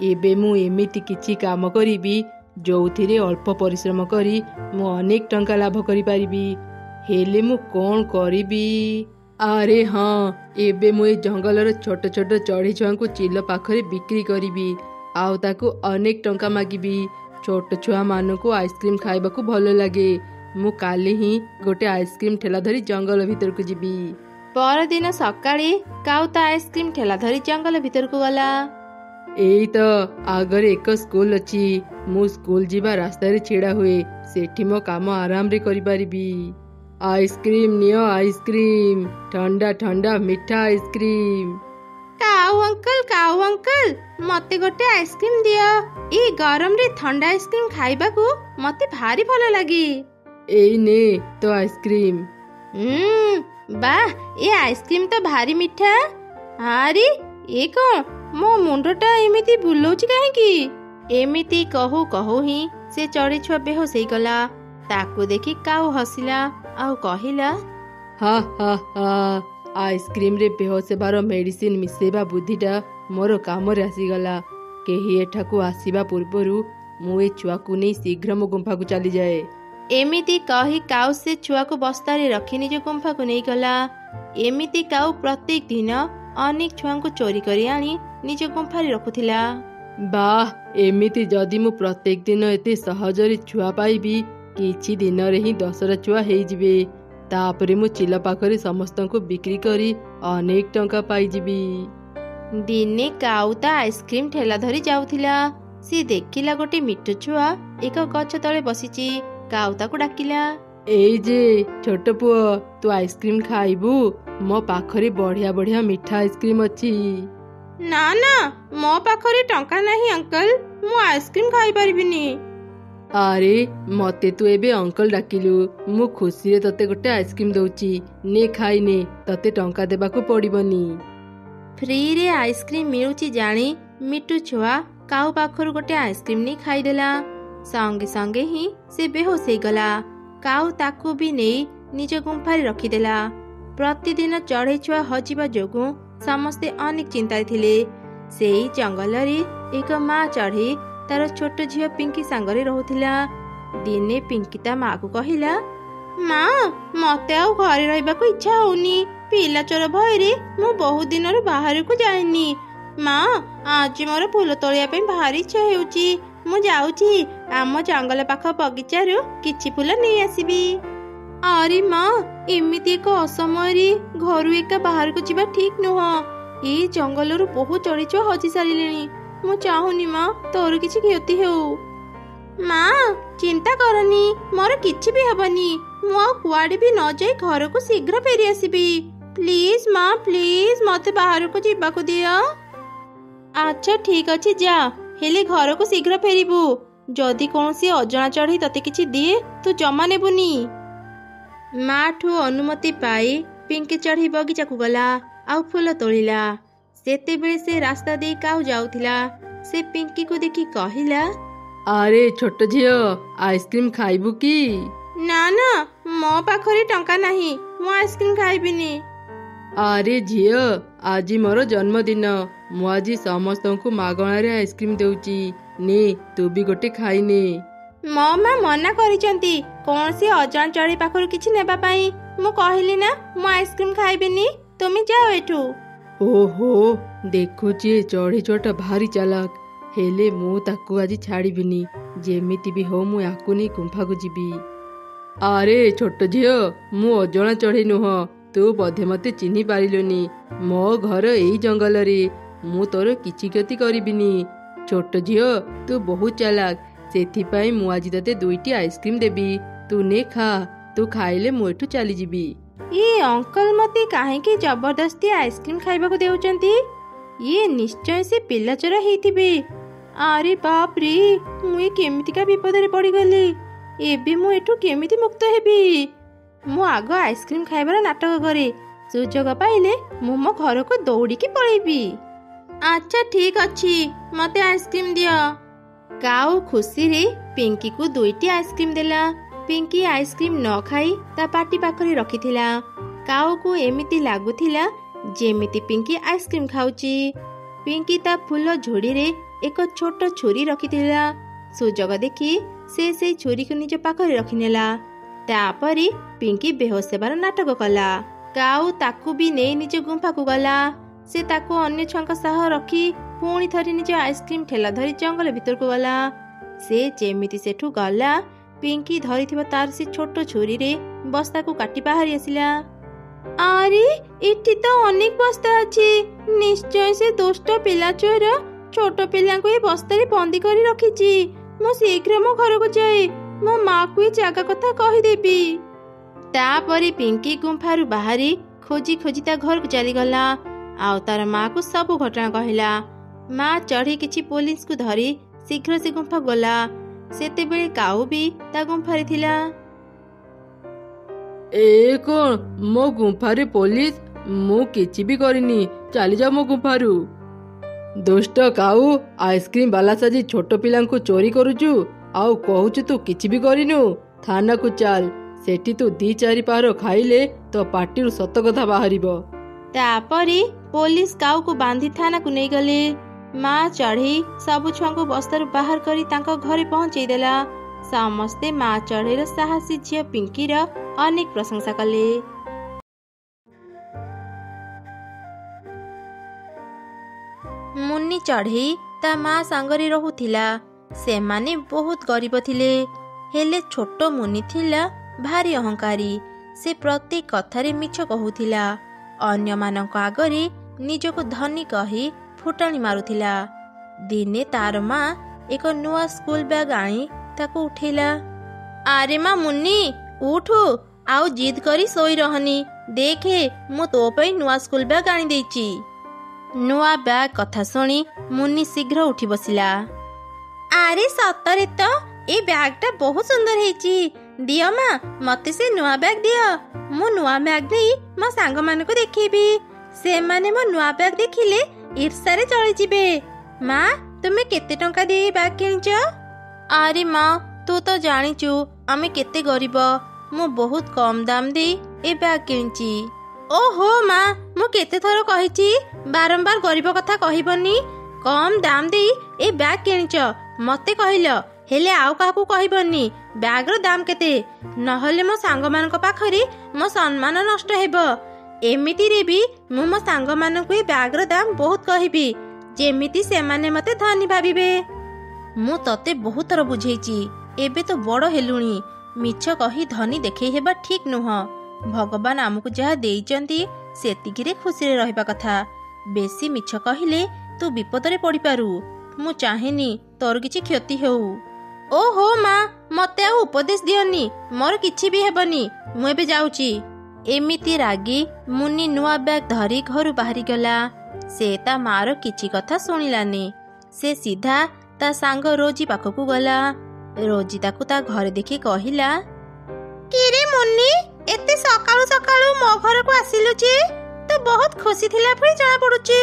ଏବେ ମୁଁ ଏମିତି କିଛି କାମ କରିବି ଯୋଉଥିରେ ଅଳ୍ପ ପରିଶ୍ରମ କରି ମୁଁ ଅନେକ ଟଙ୍କା ଲାଭ କରିପାରିବି। ହେଲେ ମୁଁ କ'ଣ କରିବି? ଆରେ ହଁ, ଏବେ ମୁଁ ଏ ଜଙ୍ଗଲର ଛୋଟ ଛୋଟ ଚଢ଼େଇ ଛୁଆଙ୍କୁ ଚିଲ ପାଖରେ ବିକ୍ରି କରିବି, ଆଉ ତାକୁ ଅନେକ ଟଙ୍କା ମାଗିବି। ଛୋଟ ଛୁଆମାନଙ୍କୁ ଆଇସ୍କ୍ରିମ୍ ଖାଇବାକୁ ଭଲ ଲାଗେ। ମୁଁ କାଲି ହିଁ ଗୋଟେ ଆଇସ୍କ୍ରିମ୍ ଠେଲା ଧରି ଜଙ୍ଗଲ ଭିତରକୁ ଯିବି। ପରଦିନ ସକାଳେ କାଉ ତା ଆଇସ୍କ୍ରିମ୍ ଠେଲା ଧରି ଜଙ୍ଗଲ ଭିତରକୁ ଗଲା। ଏଇ ତ ଆଗରେ ଏକ ସ୍କୁଲ ଅଛି। ମୁଁ ସ୍କୁଲ ଯିବା ରାସ୍ତାରେ ଛିଡ଼ା ହୁଏ, ସେଠି ମୋ କାମ ଆରାମରେ କରିପାରିବି। ଆଇସ୍କ୍ରିମ୍ ନିଅ, ଆଇସ୍କ୍ରିମ୍, ଥଣ୍ଡା ଥଣ୍ଡା ମିଠା ଆଇସ୍କ୍ରିମ୍। କାଉ ଅଙ୍କଲ, ମତେ ଗୋଟେ ଆଇସ୍କ୍ରିମ୍ ଦିଅ। ଏଇ ଗରମରେ ଥଣ୍ଡା ଆଇସ୍କ୍ରିମ୍ ଖାଇବାକୁ ମତେ ଭାରି ଭଲ ଲାଗେ। ଏଇ ନେ ତ ଆଇସ୍କ୍ରିମ୍। ବାଃ, ଏ ଆଇସ୍କ୍ରିମ୍ ତ ଭାରି ମିଠା। ଆରେ ଏ କ'ଣ, ମୋ ମୁଣ୍ଡଟା ଏମିତି ବୁଲଉଛି କାହିଁକି? ଏମିତି କହୁ କହୁ ହିଁ ସେ ଚଢ଼େଇ ଛୁଆ ବେହୋସ ହେଇଗଲା। ତାକୁ ଦେଖି କାଉ ହସିଲା ଆଉ କହିଲା, ହା ହା ହା, ଆଇସ୍କ୍ରିମ୍ରେ ବେହୋସ ହେବାର ମେଡିସିନ ମିଶେଇବା ବୁଦ୍ଧିଟା ମୋର କାମରେ ଆସିଗଲା। କେହି ଏଠାକୁ ଆସିବା ପୂର୍ବରୁ ମୁଁ ଏ ଛୁଆକୁ ନେଇ ଶୀଘ୍ର ମୋ ଗୁମ୍ଫାକୁ ଚାଲିଯାଏ। ଏମିତି କହି କାଉ ସେ ଛୁଆକୁ ବସ୍ତାରେ ରଖି ନିଜ ଗୁମ୍ଫାକୁ ନେଇଗଲା। ଏମିତି କାଉ ପ୍ରତ୍ୟେକ ଦିନ ଅନେକ ଛୁଆଙ୍କୁ ଚୋରି କରି ଆଣି ନିଜ ଗୁମ୍ଫାରେ ରଖୁଥିଲା। ବାଃ, ଏମିତି ଯଦି ମୁଁ ପ୍ରତ୍ୟେକ ଦିନ ଏତେ ସହଜରେ ଛୁଆ ପାଇବି, କିଛି ଦିନରେ ହିଁ 10ଟା ଛୁଆ ହେଇଯିବେ। ତାପରେ ମୁଁ ଚିଲ ପାଖରେ ସମସ୍ତଙ୍କୁ ବିକ୍ରି କରି ଅନେକ ଟଙ୍କା ପାଇଯିବି। ଦିନେ କାଉ ତା ଆଇସ୍କ୍ରିମ୍ ଠେଲା ଧରି ଯାଉଥିଲା। ସେ ଦେଖିଲା ଗୋଟେ ମିଟୁ ଛୁଆ ଏକ ଗଛ ତଳେ ବସିଛି। କାଉ ତାକୁ ଡାକିଲା, ଏଇ ଯେ ଛୋଟ ପୁଅ, ତୁ ଆଇସ୍କ୍ରିମ୍ ଖାଇବୁ? ମୋ ପାଖରେ ବଢିଆ ବଢିଆ ମିଠା ଆଇସ୍କ୍ରିମ୍ ଅଛି। ନା ନା, ମୋ ପାଖରେ ଟଙ୍କା ନାହିଁ ଅଙ୍କଲ, ମୁଁ ଆଇସ୍କ୍ରିମ୍ ଖାଇପାରିବିନି। ଆରେ ମତେ ତୁ ଏବେ ଅଙ୍କଲ ଡାକିଲୁ, ମୁଁ ଖୁସିରେ ତତେ ଗୋଟେ ଆଇସ୍କ୍ରିମ୍ ଦଉଛି, ନେ ଖାଇନେ, ତତେ ଟଙ୍କା ଦେବାକୁ ପଡିବନି। ଫ୍ରିରେ ଆଇସ୍କ୍ରିମ୍ ମିଳୁଛି ଜାଣି ମିଟୁ ଛୁଆ କାଉ ପାଖରୁ ଗୋଟେ ଆଇସ୍କ୍ରିମ୍ ନେଇ ଖାଇଦେଲା। ସଙ୍ଗେ ସଙ୍ଗେ ହିଁ ସେ ବେହୋସ ହେଇଗଲା। କାଉ ତାକୁ ବି ନେଇ ନିଜ ଗୁମ୍ଫାରେ ରଖିଦେଲା। ପ୍ରତିଦିନ ଚଢ଼େଇ ଛୁଆ ହଜିବା ଯୋଗୁଁ ସମସ୍ତେ ଅନେକ ଚିନ୍ତାରେ ଥିଲେ। ସେଇ ଜଙ୍ଗଲରେ ଏକ ମା ଚଢ଼େଇ ତାର ଛୋଟ ଝିଅ ପିଙ୍କି ସାଙ୍ଗରେ ରହୁଥିଲା। ଦିନେ ପିଙ୍କି ତା ମାକୁ କହିଲା, ମା, ମତେ ଆଉ ଘରେ ରହିବାକୁ ଇଚ୍ଛା ହଉନି। ପିଲା ଚୋର ଭୟରେ ମୁଁ ବହୁତ ଦିନରୁ ବାହାରକୁ ଯାଇନି। ମା, ଆଜି ମୋର ଫୁଲ ତୋଳିବା ପାଇଁ ଭାରି ଇଚ୍ଛା ହେଉଛି। ମୁଁ ଯାଉଛି, ଆମ ଜଙ୍ଗଲ ପାଖ ବଗିଚାରୁ କିଛି ଫୁଲ ନେଇ ଆସିବି। ଆରେ ମା, ଏମିତି ଏକ ଅସମୟରେ ଘରୁ ଏକା ବାହାରକୁ ଯିବା ଠିକ ନୁହଁ। ଏଇ ଜଙ୍ଗଲରୁ ବହୁ ଚଢ଼େଇ ଛୁଆ ହଜି ସାରିଲେଣି। ମୁଁ ଚାହୁଁନି ମା, ତୋର କିଛି କ୍ଷତି ହେଉ। ମା, ଚିନ୍ତା କରନି, ମୋର କିଛି ବି ହେବନି। ମୁଁ ଆଉ କୁଆଡେ ବି ନ ଯାଇ ଘରକୁ ଶୀଘ୍ର ଫେରି ଆସିବି। ପ୍ଲିଜ ମା, ପ୍ଲିଜ ମତେ ବାହାରକୁ ଯିବାକୁ ଦିଅ। ଆଚ୍ଛା ଠିକ ଅଛି, ଯା, ହେଲେ ଘରକୁ ଶୀଘ୍ର ଫେରିବୁ। ଯଦି କୌଣସି ଅଜଣା ଚଢ଼େଇ ତତେ କିଛି ଦିଏ ତୁ ଜମା ନେବୁନି। ମାଠୁ ଅନୁମତି ପାଇ ପିଙ୍କି ଚଢ଼ି ବଗିଚାକୁ ଗଲା ଆଉ ଫୁଲ ତୋଳିଲା। ସେତେବେଳେ ସେ ରାସ୍ତା ଦେଇ କାଉ ଯାଉଥିଲା। ସେ ପିଙ୍କିକୁ ଦେଖି କହିଲା, ଆରେ ଛୋଟ ଝିଅ, ଆଇସ୍କ୍ରିମ ଖାଇବୁ କି? ନା ନା, ମୋ ପାଖରେ ଟଙ୍କା ନାହିଁ, ମୁଁ ଆଇସ୍କ୍ରିମ ଖାଇବିନି। ଆରେ ଝିଅ, ଆଜି ମୋର ଜନ୍ମଦିନ। ମୁଁ ଆଜି ସମସ୍ତଙ୍କୁ ମାଗଣାରେ ଆଇସ୍କ୍ରିମ ଦେଉଛି। ନେ, ତୁ ବି ଗୋଟେ ଖାଇନେ। ମୋ ମା ମନା କରିଛନ୍ତି କୌଣସି ଅଜଣା ଚଢ଼େଇ ପାଖରୁ କିଛି ନେବା ପାଇଁ। ମୁଁ କହିଲି ନା ମୁଁ ଆଇସ୍କ୍ରିମ ଖାଇବିନି, ତୁମେ ଯାଅ ଏଠୁ। ଓହୋ, ଦେଖୁଛି ଏ ଚଢ଼େଇ ଛୁଆଟା ଭାରି ଚାଲାକ। ହେଲେ ମୁଁ ତାକୁ ଆଜି ଛାଡ଼ିବିନି। ଯେମିତି ବି ହଉ ମୁଁ ୟାକୁ ନେଇ ଗୁମ୍ଫାକୁ ଯିବି। ଆରେ ଛୋଟ ଝିଅ, ମୁଁ ଅଜଣା ଚଢ଼େଇ ନୁହଁ। ତୁ ବୋଧେ ମତେ ଚିହ୍ନି ପାରିଲୁନି। ମୋ ଘର ଏଇ ଜଙ୍ଗଲରେ। ମୁଁ ତୋର କିଛି କ୍ଷତି କରିବିନି। ଛୋଟ ଝିଅ, ତୁ ବହୁତ ଚାଲାକ। ସେଥିପାଇଁ ମୁଁ ଆଜି ତତେ 2ଟି ଆଇସ୍କ୍ରିମ ଦେବି। ତୁ ନେ, ଖା। ତୁ ଖାଇଲେ ମୁଁ ଏଠୁ ଚାଲିଯିବି। ଇଏ ଅଙ୍କଲ ମତେ କାହିଁକି ଜବରଦସ୍ତି ଆଇସ୍କ୍ରିମ ଖାଇବାକୁ ଦେଉଛନ୍ତି? ଇଏ ନିଶ୍ଚୟ ସେ ପିଲାଚୋର ହେଇଥିବେ। ଆରେ ବାପରେ, ମୁଁ ଏ କେମିତିକା ବିପଦରେ ପଡ଼ିଗଲି। ଏବେ ମୁଁ ଏଠୁ କେମିତି ମୁକ୍ତ ହେବି? ମୁଁ ଆଗ ଆଇସ୍କ୍ରିମ ଖାଇବାର ନାଟକ କରେ। ସୁଯୋଗ ପାଇଲେ ମୁଁ ମୋ ଘରକୁ ଦୌଡ଼ିକି ପଳେଇବି। ଆଚ୍ଛା ଠିକ ଅଛି, ମତେ ଆଇସ୍କ୍ରିମ ଦିଅ। କାଉ ଖୁସିରେ ପିଙ୍କିକୁ 2ଟି ଆଇସ୍କ୍ରିମ ଦେଲା। ପିଙ୍କି ଆଇସ୍କ୍ରିମ ନ ଖାଇ ତା ପାଟି ପାଖରେ ରଖିଥିଲା। କାଉକୁ ଏମିତି ଲାଗୁଥିଲା ଯେମିତି ପିଙ୍କି ଆଇସ୍କ୍ରିମ ଖାଉଛି। ପିଙ୍କି ତା ଫୁଲ ଝୁଡ଼ିରେ ଏକ ଛୋଟ ଛୁରୀ ରଖିଥିଲା। ସୁଯୋଗ ଦେଖି ସେ ସେଇ ଛୁରୀକୁ ନିଜ ପାଖରେ ରଖିନେଲା। ତାପରେ ପିଙ୍କି ବେହୋସ ହେବାର ନାଟକ କଲା। କାଉ ତାକୁ ବି ନେଇ ନିଜ ଗୁମ୍ଫାକୁ ଗଲା। ସେ ତାକୁ ଅନ୍ୟ ଛୁଆଙ୍କ ସହ ରଖି ପୁଣି ଥରେ ନିଜ ଆଇସ୍କ୍ରିମ ଠେଲା ଧରି ଜଙ୍ଗଲ ଭିତରକୁ ଗଲା। ସେ ଯେମିତି ସେଠୁ ଗଲା, ପିଙ୍କି ଧରିଥିବା ତାର ସେ ଛୋଟ ଛୁରୀରେ ବସ୍ତାକୁ କାଟି ବାହାରି ଆସିଲା। ଆରେ, ଏଠି ତ ଅନେକ ବସ୍ତା ଅଛି। ନିଶ୍ଚୟ ସେ ଦୁଷ୍ଟ ପିଲା ଚୋର ଛୋଟ ପିଲାଙ୍କୁ ଏ ବସ୍ତାରେ ବନ୍ଦୀ କରି ରଖିଛି। ମୁଁ ଶୀଘ୍ର ମୋ ଘରକୁ ଯାଏ। ମୋ ମାକୁ ଏ ଜାଗା କଥା କହିଦେବି। ତାପରେ ପିଙ୍କି ଗୁମ୍ଫାରୁ ବାହାରି ଖୋଜି ଖୋଜି ତା ଘରକୁ ଚାଲିଗଲା ଆଉ ତାର ମାକୁ ସବୁ ଘଟଣା କହିଲା। ମା ଚଢ଼େଇ କିଛି ପୋଲିସକୁ ଧରି ଶୀଘ୍ର ସେ ଗୁମ୍ଫାକୁ ଗଲା। ସେତେବେଳେ କାଉ ବି ତା ଗୁମ୍ଫାରେ ଥିଲା। ଏ କଣ, ମୋ ଗୁମ୍ଫାରେ ପୋଲିସ? ମୁଁ କିଛି ବି କରିନି। ଚାଲିଯାଅ ମୋ ଗୁମ୍ଫାରୁ। ଦୁଷ୍ଟ କାଉ, ଆଇସ୍କ୍ରିମ ବାଲା ସାଜି ଛୋଟ ପିଲାଙ୍କୁ ଚୋରି କରୁଛୁ ଆଉ କହୁଛୁ ତୁ କିଛି ବି କରିନୁ। ଥାନାକୁ ଚାଲ। ସେଠି ତୁ 2-4 ପାହାର ଖାଇଲେ ତୋ ପାଟିରୁ ସତ କଥା ବାହାରିବ। ତାପରେ ପୋଲିସ କାଉକୁ ବାନ୍ଧି ଥାନାକୁ ନେଇଗଲେ। ମା ଚଢ଼େଇ ସବୁ ଛୁଆଙ୍କୁ ବସ୍ତାରୁ ବାହାର କରି ତାଙ୍କ ଘରେ ପହଞ୍ଚେଇ ଦେଲା। ସମସ୍ତେ ମା ଚଢ଼େଇର ସାହସୀ ଝିଅ ପିଙ୍କିର ଅନେକ ପ୍ରଶଂସା କଲେ। ମୁନି ଚଢ଼େଇ ତା ମା ସାଙ୍ଗରେ ରହୁଥିଲା। ସେମାନେ ବହୁତ ଗରିବ ଥିଲେ। ହେଲେ ଛୋଟ ମୁନି ଥିଲା ଭାରି ଅହଙ୍କାରୀ। ସେ ପ୍ରତି କଥାରେ ମିଛ କହୁଥିଲା। ଅନ୍ୟମାନଙ୍କ ଆଗରେ ନିଜକୁ ଧନୀ କହି ଫୁଟାଣି ମାରୁଥିଲା। ଦିନେ ତାର ମା ଏକ ନୂଆ ସ୍କୁଲ ବ୍ୟାଗ ଆଣି ତାକୁ ଉଠେଇଲା। ଆରେ ମା ମୁନି, ଉଠୁ ଆଉ ଜିଦ୍ କରି ଶୋଇ ରହନି। ଦେଖେ, ମୁଁ ତୋ ପାଇଁ ନୂଆ ସ୍କୁଲ ବ୍ୟାଗ ଆଣିଦେଇଛି। ନୂଆ ବ୍ୟାଗ କଥା ଶୁଣି ମୁନି ଶୀଘ୍ର ଉଠି ବସିଲା। ଆରେ ସତରେ ତ ଏ ବ୍ୟାଗଟା ବହୁତ ସୁନ୍ଦର ହେଇଛି। ଦିଅ ମା, ମତେ ସେ ନୂଆ ବ୍ୟାଗ ଦିଅ। ମୁଁ ନୂଆ ବ୍ୟାଗ ନେଇ ମୋ ସାଙ୍ଗମାନଙ୍କୁ ଦେଖେଇବି। ସେମାନେ ମୋ ନୂଆ ବ୍ୟାଗ ଦେଖିଲେ ଈର୍ଷାରେ ଚଳିଯିବେ। ମା, ତୁମେ କେତେ ଟଙ୍କା ଦେଇ ଏ ବ୍ୟାଗ କିଣିଛ? ଆରେ ମା, ତୁ ତ ଜାଣିଛୁ ଆମେ କେତେ ଗରିବ। ମୁଁ ବହୁତ କମ ଦାମ ଦେଇ ଏ ବ୍ୟାଗ କିଣିଛି। ଓହୋ ମା, ମୁଁ କେତେ ଥର କହିଛି ବାରମ୍ବାର ଗରିବ କଥା କହିବନି। କମ ଦାମ ଦେଇ ଏ ବ୍ୟାଗ କିଣିଛ ମତେ କହିଲ, ହେଲେ ଆଉ କାହାକୁ କହିବନି ବ୍ୟାଗର ଦାମ କେତେ। ନହେଲେ ମୋ ସାଙ୍ଗମାନଙ୍କ ପାଖରେ ମୋ ସମ୍ମାନ ନଷ୍ଟ ହେବ। ଏମିତିରେ ବି ମୁଁ ମୋ ସାଙ୍ଗମାନଙ୍କୁ ଏ ବ୍ୟାଗର ଦାମ ବହୁତ କହିବି, ଯେମିତି ସେମାନେ ମତେ ଧନୀ ଭାବିବେ। ମୁଁ ତତେ ବହୁତ ଥର ବୁଝେଇଛି। ଏବେ ତ ବଡ଼ ହେଲୁଣି। ମିଛ କହି ଧନୀ ଦେଖେଇ ହେବା ଠିକ ନୁହଁ। ଭଗବାନ ଆମକୁ ଯାହା ଦେଇଛନ୍ତି ସେତିକିରେ ଖୁସିରେ ରହିବା କଥା। ବେଶୀ ମିଛ କହିଲେ ତୁ ବିପଦରେ ପଡ଼ିପାରୁ। ମୁଁ ଚାହେଁନି ତୋର କିଛି କ୍ଷତି ହେଉ। ଓହୋ ମା, ମତେ ଆଉ ଉପଦେଶ ଦିଅନି। ମୋର କିଛି ବି ହେବନି। ମୁଁ ଏବେ ଯାଉଛି। ଏମିତି ରାଗି ମୁନି ନୂଆ ବ୍ୟାଗ ଧରି ଘରୁ ବାହାରିଗଲା। ସେ ତା ମାର କିଛି କଥା ଶୁଣିଲାନି। ସେ ସିଧା ତା ସାଙ୍ଗ ରୋଜି ପାଖକୁ ଗଲା। ରୋଜି ତାକୁ ତା ଘରେ ଦେଖି କହିଲା, କିରେ ମୁନି, एते सकाळू सकाळू मो घर को आसिलु जे तो बहुत खुशी थिला परी जणा पडुची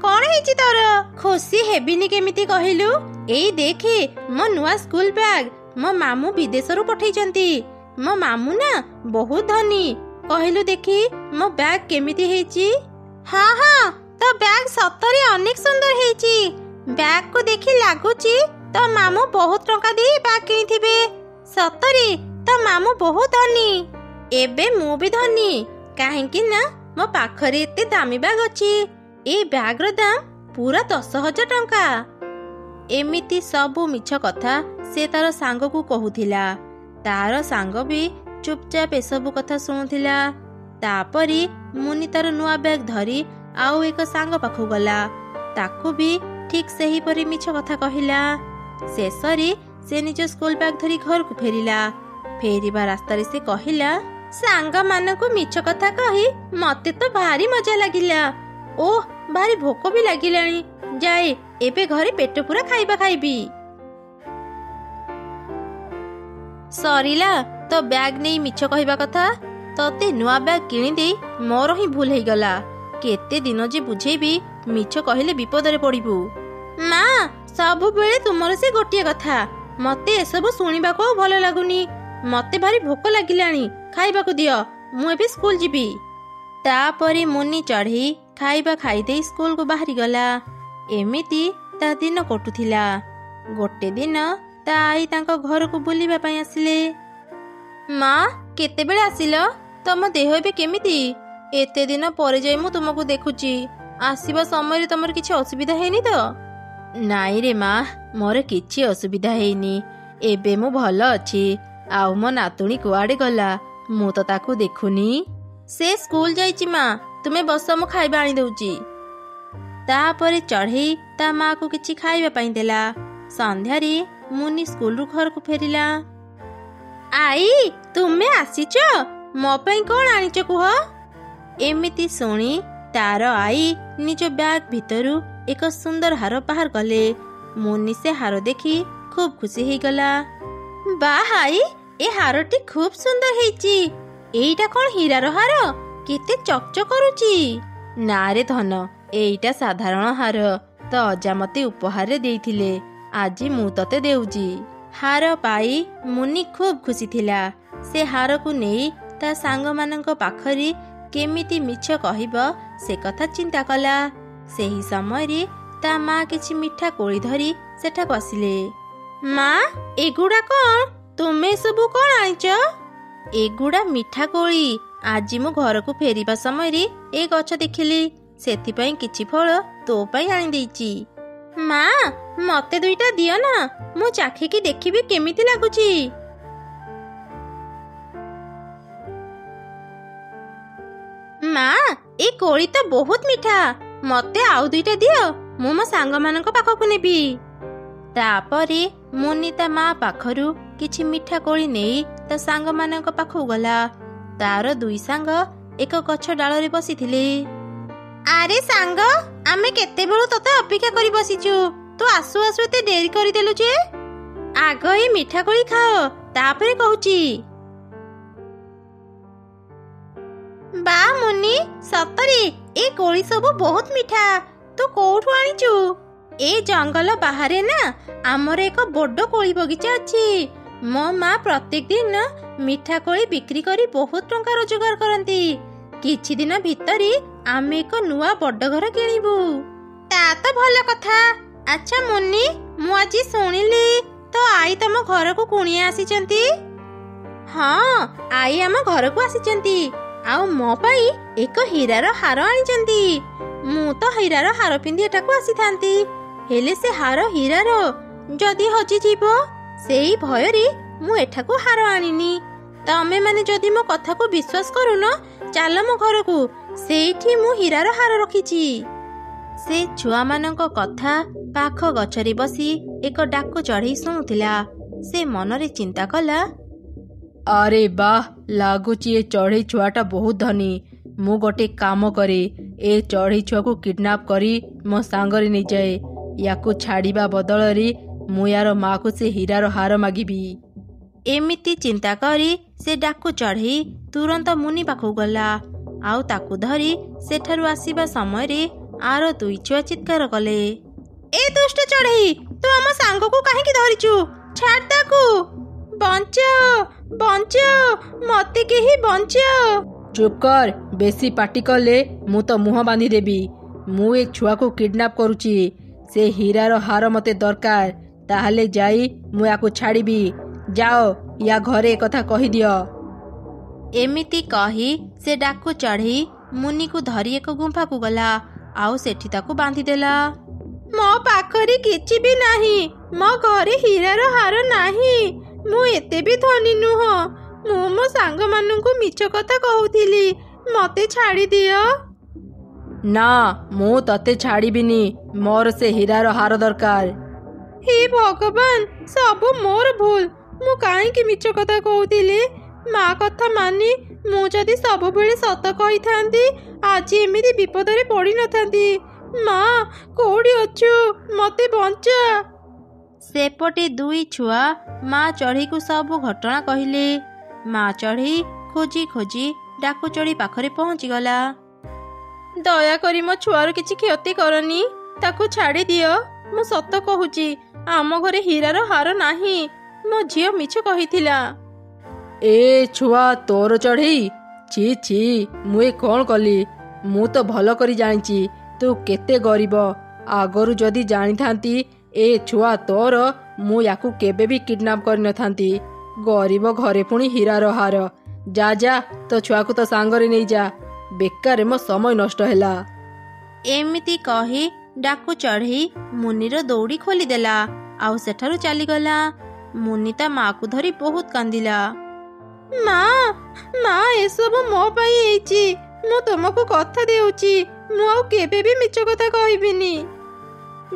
कोन हेची तोर खुशी हेबिनी केमिति कहिलु एई देखे मो नुआ स्कूल बैग मो मामू विदेशरू पठैचंती मो मामू ना बहुत धनी कहिलु देखी मो बैग केमिति हेची हां हां तो बैग सतरे अनेक सुंदर हेची बैग को देखि लागुची तो मामू बहुत टंका दे बैग किनिथिबे सतरे तो मामू बहुत धनी एबे मु भी धनी काहेकि ना मो पाखरे एते दामी बैग अछि ए बैग रो दाम पूरा 10,000 टंका एमिति सबु मिछ कथा से तार सांग को कहूथिला तार सांग भी चुपचाप एसबु कथा शुणुथिला तापरी मुनि तार नुआ बैग धरी आउ एक सांग पाखु गला ताकू भी ठीक सही परी मिछ कथा कहिला शेषरी से निज स्कूल बैग धरी घर को फेरिला फेरिबा रास्ता रे से कहिला सांग मानकु मिछ कथा कही मते तो भारी मजा लागिला ओह भारी भोक भी लागिलानी जाए एबे घरे पेट पूरा खाइबा खाइबी सरीला तो बैग नहीं मिछ कहिबा कथा तते नुआ बैग किनी दे मोर ही भूल हे गला केते दिन जे बुझेबी मिछ कहिले विपद रे पड़िबू मां सब बेले तुमर से गोटिए कथा मते ए सब सुनिबा को भलो लागुनी मते भारी भोक लागिलानी खाइबा को दियो मु एबे स्कूल जीबी तापरे मुनि चढ़ी खाइबा खाई दे स्कूल को बाहरी गला एमिति ता दिन कटुथिला गोटे दिन ता आई तांको घर को बुलिबा पई आसिले मां केते बेले आसिलो तम देह बे केमिति एते दिन परे जाई मु तुमको देखुची आसीबा समय रे तमर किछि असुविधा हेनी तो नाई रे मां मोर किछि असुविधा हेनी एबे मु भलो अछि आउ मो नातुणी कुआडे गला मु तो ताकू देखुनी से स्कूल जाइची मां तुमे बस मु खाइबा आनी दउची तापरे चढ़ई ता माँ को किछि खाइबा पई देला संध्यारे मुनि स्कूल रु घर को फेरिला आई तुमे आसीचो मो पई कोन आनिचो कुह एमिति सुनी तार आई निज बैग भितरु एक सुंदर हार बाहर गले मुनि से हार देखी खूब खुशी हे गला बा हाई ए हारटी खूब सुंदर हेची एईटा कोन हीरार हार केते चकचक करूची ना रे धन एईटा साधारण हार तो अजा मते उपहार रे देइथिले आजी मु तते देउजी हार पाई मुनि खूब खुशी थिला से हार को नेई ता सांग मानक पाखरी केमिति मिछ कहिबो से कथा चिंता कला सेही समय रे ता माँ किछि मिठा कोली धरी सेठा बसिले माँ एगुडा कोन तुमे सबु कोन आइच एगुडा मिठा कोली आजी मु घर को फेरिबा समय रे ए गछ देखिली सेथि पई किछि फळ तो पई आनि देइची माँ मते दुईटा दियो ना मु चाखी की देखिबी केमिति लागुची माँ ए कोली तो बहुत मिठा मते आउ दुईटा दियो मु मो सांग मानक पाखकु नेबी तापरे मुनि ता माँ पाखरु किछि मिठा कोली नेई ता सांग मानक पाखु गला तार दुई सांग एक गछ डाल रे बसिथिले आरे सांग आमे केते बेलु तते अपेक्षा करी बसिचु तू आसु आसु ते देरी करी देलु जे आग ए मिठा कोली खाओ तापरे कहूची बा मुनि सतरे ए कोली सब बहुत मिठा तू कोठु आनिचु ए जंगल बाहरे ना आमर एक बड़ कोली बगीचा अछि मो माँ प्रत्येक दिन मिठा कोली बिक्री करी बहुत टंका रोजगार करती किछि दिन भितरी आमे एक नुआ बड़ घर किनिबु ता तो भलो कथा अच्छा मुन्नी मु आज सुनिली तो आई तम घर को कुणिया आसीचंती हाँ आई आम घर को आसीचंती आउ मो पाई एक हीरार हार आनिचंती मु तो हीरार हार पिंदी एटा को आसी थांती हेले से हार हीरार जदी हजी जीवो सेई भय रे मु एठा को हार आनिनी तमे माने जदी मो कथा को विश्वास करूनो चाल मो घर को सेठी मु हीरार हार रखिची से छुआ मानक कथा पाख गछरे बसी एक डाक चढ़ई सुनुथिला से मनरे चिंता कला अरे वाह लागुची ए चढ़ई छुआटा बहुत धनी मु गोटे काम करे ए चढ़ई छुआ को किडनैप करी मो सांगरे नै जाए याकू छाड़ीबा बदल रे मु यार माँ को से हीरार हार मागिबी एमिति चिंता करी से डाकू चढ़ी तुरंत मुनि पाखु गला आउ ताकू धरी सेठारु आसीबा समय रे आर दुई छुआ चित्कार कले, ए दुष्ट चढ़ई तू आम सांग को काहेकि धरिचु, छाड़ ताकू, बंचाओ बंचाओ मते केही बंचाओ। चुप कर, बेसी पाटी कले मु तो मुह बांधी देबी। मु ए छुआ को किडनैप करूची, से हीरार हार मते दरकार, ताहले जाई मु याकू छाड़ीबी। जाओ या घरे कथा कहि दियो। एमिति कही से डाकू चढ़ी मुनि को धरी एक गुंफा को गला आउ सेठी ताकू बांधी देला। मो पाखरी किछि भी नाही, मो घरे हीरार हार नाही, मु एते भी धनी नुह, मु मो सांग माननकु मिछ कथा कहूथिली, मते छाड़ी दियो। ना मु तते छाड़ीबिनी, मोर से हीरार हार दरकार। हे भगवान, सब मोर भूल, मु काहेकि मिछ कथा कहूथिली, माँ कथा मानी मु जदि सब बेले सत कही थांती आज एमिति विपदरे पड़ी न थांती। माँ कोड़ी अछु, मते बंचा। सेपटे दुई छुआ माँ चढ़ी को सब घटना कहले। माँ चढ़ी खोजी खोजी डाकू चढ़ी पाखरे पहुंची गला। दया करी मो छुआर किछि क्षति करनी, ताकू छाड़ी दियो। मु सत कहूची, आम घरे हीरार हार नाही, मो झियो मिछ कहिथिला। ए छुआ तोर चढ़ई, छी छी मुए कौन कली, मु तो भल करी जानिची तू केते गरीब। आगरू जदि जानी थांती ए छुआ तोर, मु याकू केबे भी किडनैप कर न थांती। गरीब घरे पुणी हीरार हार। जा जा तो छुआ को तो सांगरे नहीं जा, बेकार मो समय नष्ट हैला। एमिति कही डाकू चढ़ी मुनिर दौड़ी खोली देला आउ सेठारु चली गला। मुनि ता माँ को धरी बहुत कांदिला। माँ माँ एसबु मो पाई एइची, मु तुमको कथा देउची, मु आउ केबे भी मिछ कथा कहबिनी।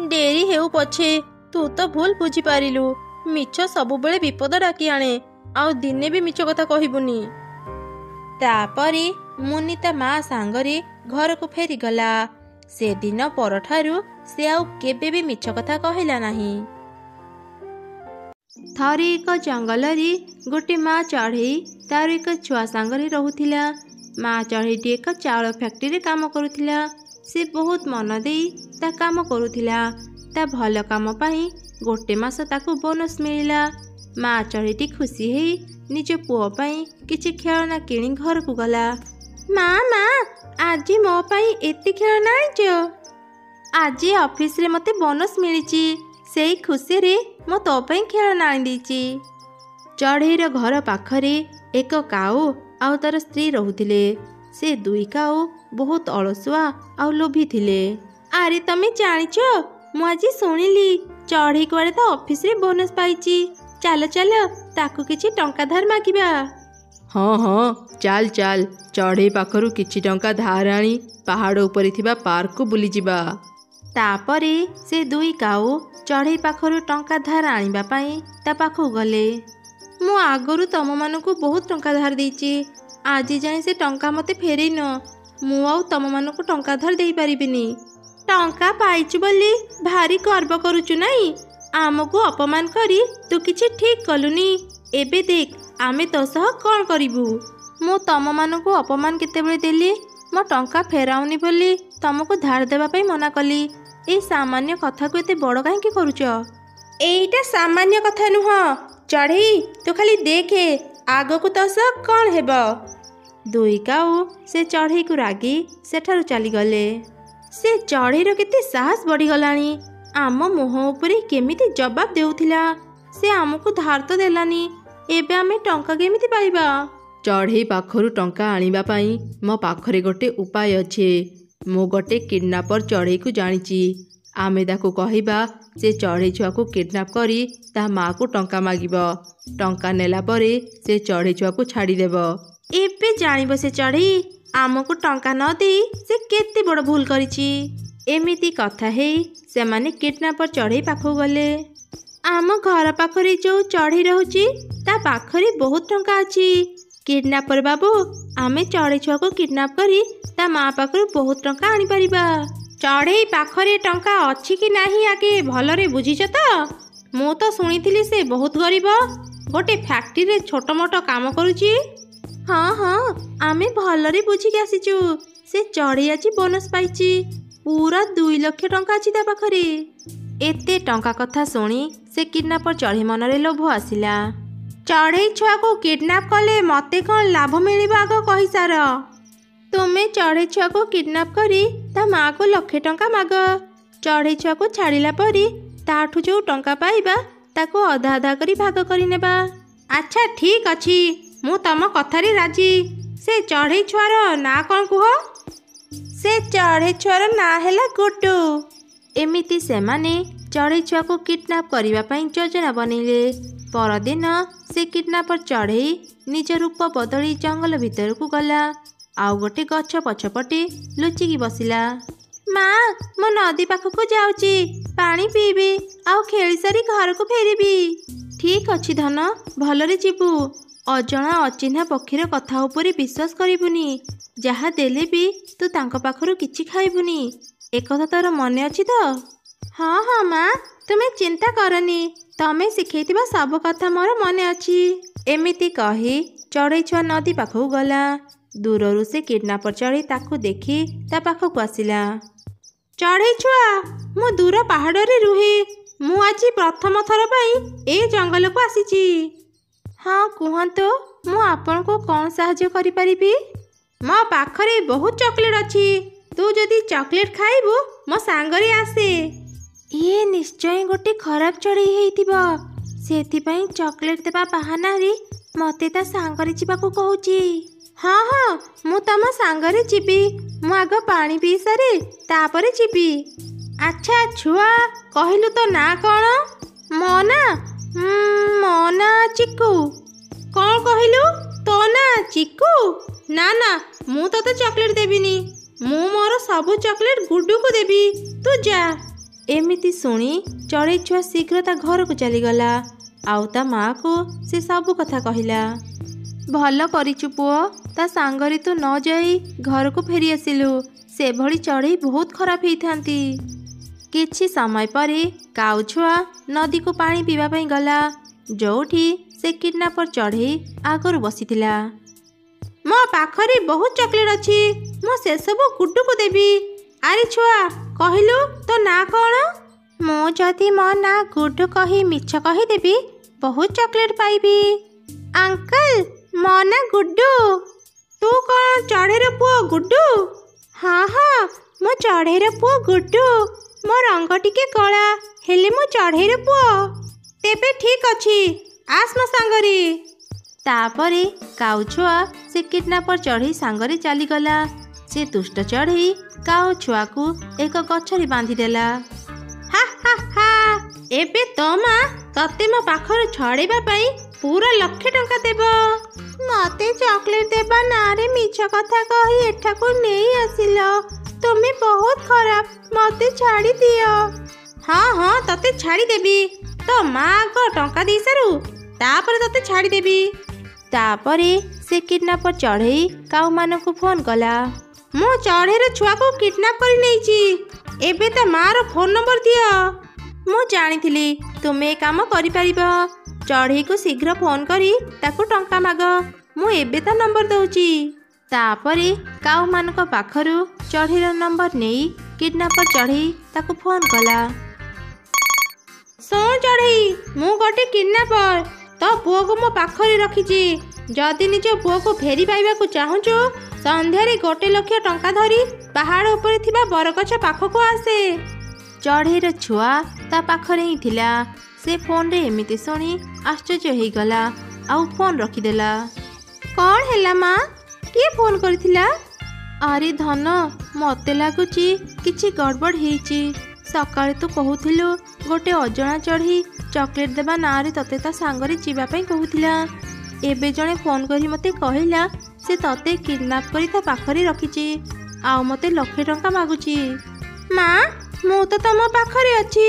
डेरी हेउ पछे तू तो भूल बुझी पारिलु, मिछ सब बेले विपद डाकी आणे, आउ दिने भी मिछ कथा कहबुनी। तापरे मुनि ता माँ सांगरे घर को फेरी गला। से दिन परठारु से आउ केबे भी मिछ कथा कहला नाही। थरे एक जंगल रे गोटे माँ चढ़ई तार एक छुआ सांगरे रहुथिला। माँ चढ़ईटी एक चाउल फैक्ट्री काम करुथिला। से बहुत मन देई ता काम करुथिला। ता भल काम पाई गोटे मास ताकू बोनस मिलिला। माँ चढ़ईटी खुशी हेई निज पुओ पाई किछि खेलना किणी घर को गला। माँ माँ आज मो पाई एते खेलना आनिचो, आज ऑफिस रे मते बोनस मिलिची, सेई खुशी रे मो तो पाई खेलना आनि देइची। चढ़ईर घर पाखरे एक काऊ आउ तार स्त्री रहुथिले। से दुई काऊ बहुत अलसुआ आउ लोभी थिले। अरे तमे जानिचो, मु आज सुनिली चढ़ई कुआडे तो ऑफिस रे बोनस पाइची, चलो चलो ताकू किछि टंका धार मागिबा। हाँ हाँ चाल चाल, चढ़ई पाखरु किछि टंका धार आनी पहाड़ ऊपर थिबा पार्क को बुली जिबा। तापरे से दुई काऊ चढ़ई पाखरु टंका धार आनिबा पाई ता पाखु गले। मु आगरु तम मानकु बहुत टंका धार देइची, आज जाए से टंका मते फेरै न, मु आउ तम मानकु टंका धार देई परिबिनी। टंका पाइछु बोली भारी गर्व करूचु नाही, आमको अपमान करी तू किछि ठीक कलुनी। एबे देख आमे तो सह कौन करिबु। मु तम मानकु अपमान केतेबेले देली, मो टंका फेराउनी बोली तमको धार देबा पई मना कली। ए सामान्य कथा को एते बड़ काहेकि करूच? एइटा सामान्य कथा नुह, चढ़ई तू खाली देखे आगकु तो सह कौन हेबो। दुई काऊ से चढ़ई को रागी सेठारु चली गले। से चढ़ईर केते साहस बढ़ी गलानी, आम मुह उपरे केमिति जवाब देउथिला। से आमको धार तो देलानी, एबे आमे टंका केमिति पाइबा? चढ़ई पाखरु टंका आनिबा पाई मो पाखरे गोटे उपाय अछि। मु गोटे किडनैपर चढ़ई को जानिची। आमे ताकू कहिबा से चढ़ई छुआ को किडनैप करी ता माँ को टंका मागिबो। टंका नेला परे से चढ़ई छुआ को छाड़ी देबो। एबे जानिबो से चढ़ई आमको टंका न देई से केते बड़ भूल करिची। एमिति कथा हेई से माने किडनैपर चढ़ई पाखु गले। आम घर पाखरे जो चढ़ई रहूची ता पाखरे बहुत टंका अछि। किडनैपर बाबू आमे चढ़ई छुआ को किडनैप करी ता माँ पाखरु बहुत टंका आनी परिबा। चढ़ई पाखरे टंका अछि कि नाही आगे भलरे बुझिछ त? मु तो सुनिथिली से बहुत गरीब, गोटे फैक्ट्री छोट मोट काम करुची। हाँ हाँ आमे भलरे बुझिक आसीचु। से चढ़ई आज बोनस पाइची। पूरा 2 लाख टंका अच्छी ता पाखरे। एते टंका कथा शुणी से किडनापर चढ़ई मनरे लोभ आसिला। चढ़ई छुआ को किडनाप कले मते कौन लाभ मिल आग कही सार। तुम्हें चढ़ई छुआ को किडनाप करी ता माँ को 1 लाख टंका माग। चढ़ई छुआ को छाड़िला परी ताठू जो टंका पाइबा ताको अधा अधा करी भाग करी नेबा। अच्छा ठीक अच्छी मु तम कथारी राजी। से चढ़ई छुआर ना कौन कुह। से चढ़ई छुआर ना हैला गुड्डू। एमिति सेमाने चढ़ई छुआ को किडनाप करने पाई योजना बनइले। परदिन से किडनापर चढ़ई निज रूप बदली जंगल भितर को गला। आउ गोटे गछ पछपटे लुचिकी बसिला। माँ मो नदी पाखक जाऊची पानी पीबी आउ खेली सारी घर को फेरबी। ठीक अच्छी धन भलरे जीवु। अजणा अचिन्हा पक्षीर कथा उपरे विश्वास करिबुनी। जहा देले भी तू तांको पाखरु किछि खाइबुनी। एक कथा तोर मने अछि तो। हाँ हाँ माँ तुम्हें चिंता करनी। तमें शिखैथिबा सब कथा मोर मने अछि। एमिति कही चढ़ई छुआ नदी पाखक गला। दूररू से किडनापर चढ़ई ताकू देखी ता पाखक आसिला। चढ़ई छुआ मु दूर पहाड़ रे रुहे। मु आज प्रथम थर पाई ए जंगल को आसीची। हाँ कहतो मु आपन को कौन साहाय्य करि परिबी। मो पाखरे बहुत चॉकलेट अछि। तू जदि चॉकलेट खाइबू मो सांगरे आसे। ये निश्चय गोटे खराब चढ़ई हेइथिबो। सेथिपई चॉकलेट देबा बहाना रे मते ता सांगरे जिबाको कहूची। हाँ हाँ मु तम सांगरे जीबी। मु आग पानी पी सारे तापरे जीबी। अच्छा छुआ कहलु तो ना कौन। मो ना चिक्कू। कौन कहलु तो ना चिक्कू। ना ना मु तो चॉकलेट देबिनी। मु मोर सबु चॉकलेट गुड्डू को देबी। तू जा। एमिति सुनी चढ़ई छुआ शीघ्र ता घर को चलीगला। आउ ता माँ को से सबु कथा कहला। भल करिचु पुओ ता सांगरे तू न जाई घर को फेरी आसिलु। से भली चढ़ई बहुत खराब हेइथांती। किछि समय परे काऊ छुआ नदी को पानी पीवा पई गला। जोठी से किडनापर चढ़ई आगरु बसिथिला। मो पाखरे बहुत चॉकलेट अछि। मो से सब गुड्डू को देबी। अरे छुआ कहलु तो ना कौन। मो जदि मो ना गुड्डू कही मिछ कही देबी बहुत चॉकलेट पाइबी। अंकल मो ना गुड्डू। तू कौन चढ़ईर पुओ गुड्डू। हाँ हाँ मो चढ़ईर पुओ गुड्डू। मो रंग टिके कला हेले मो चढ़ईर पुओ। तेबे ठीक अछि आस मो सांगरे। तापरे काऊ छुआ से किडनापर चढ़ई सांगरे चलीगला। से दुष्ट चढ़ई काऊ छुआ को एक गछरे बांधिदेला। हा हा हा एबे तो माँ तते मो पाखर छड़ेबा पई पूरा 1 लाख टंका देबो। मते चॉकलेट देबा नारे मिछ कथा कही एठा को नेई आसिलो। तुम्हें बहुत खराब मते छाड़ी दियो। हाँ हाँ तते छाड़ी देबी। तो माँ को टंका दे सारू तापर तते छाड़ी देबी। तापरे से किडनापर चढ़ई काऊ मान को फोन कला। मो चढ़ईर छुआ को किडनाप करी नेइची। एबे ता माँ रो फोन नंबर दियो। मु जानिथिली तुमे काम करि परिबो। चढ़ई को शीघ्र फोन करी ताको टंका माग। मु एबे ता नंबर दउची। तापरे काऊ मान को पाखरु चढ़ईर नंबर नेई किडनापर चढ़ई ताको फोन कला। सुन चढ़ई मु गोटे किडनापर तो पुओ को मो पाखरे रखिची। जदि निज पुओ को फेरी पाइबा को चाहूचु संध्यारे 1 लाख टंका धरी पहाड़ ऊपर थिबा बरगछ पाखको आसे। चढ़ईर छुआ ता पाखरे ही थिला। से फोन रे एमिति सुनी आश्चर्य हो गला आउ फोन रखिदेला। कौन हैला माँ किए फोन करथिला। अरे धन मते लागुची किछि गड़बड़ हेइची। सकाळे तू कहूथिलु गोटे अजणा चढ़ई चॉकलेट देबा नारे तते ता सांगरे जीवा पई कहूथिला। एबे जणे फोन करी मते कहिला से तते किडनैप करी ता पाखरे रखिची आउ मते 1 लाख टंका मागुची। माँ मु तो तम पाखरे अछि।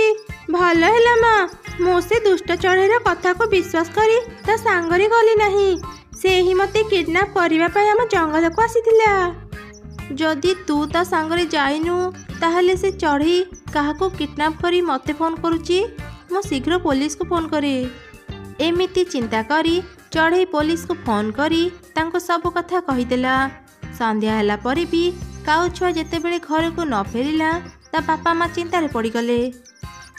भल हैला माँ मु से दुष्ट चढ़ईर कथा को विश्वास करी ता सांगरे गली नहीं। से ही मते किडनैप करिबा पई हम जंगल को आसीथिला। जदि तू ता सांगरे जाइनु ताहले से चढ़ई काहाको किडनैप करी मते फोन करूची। मो शीघ्र पुलिस को फोन करे। एमिति चिंता करी चढ़ई पुलिस को फोन करी तांको सब कथा कहीदेला। संध्या होला पर भी काऊ छुआ जेतेबेले घर को न फेरिला ता बापा माँ चिंतार पड़गले।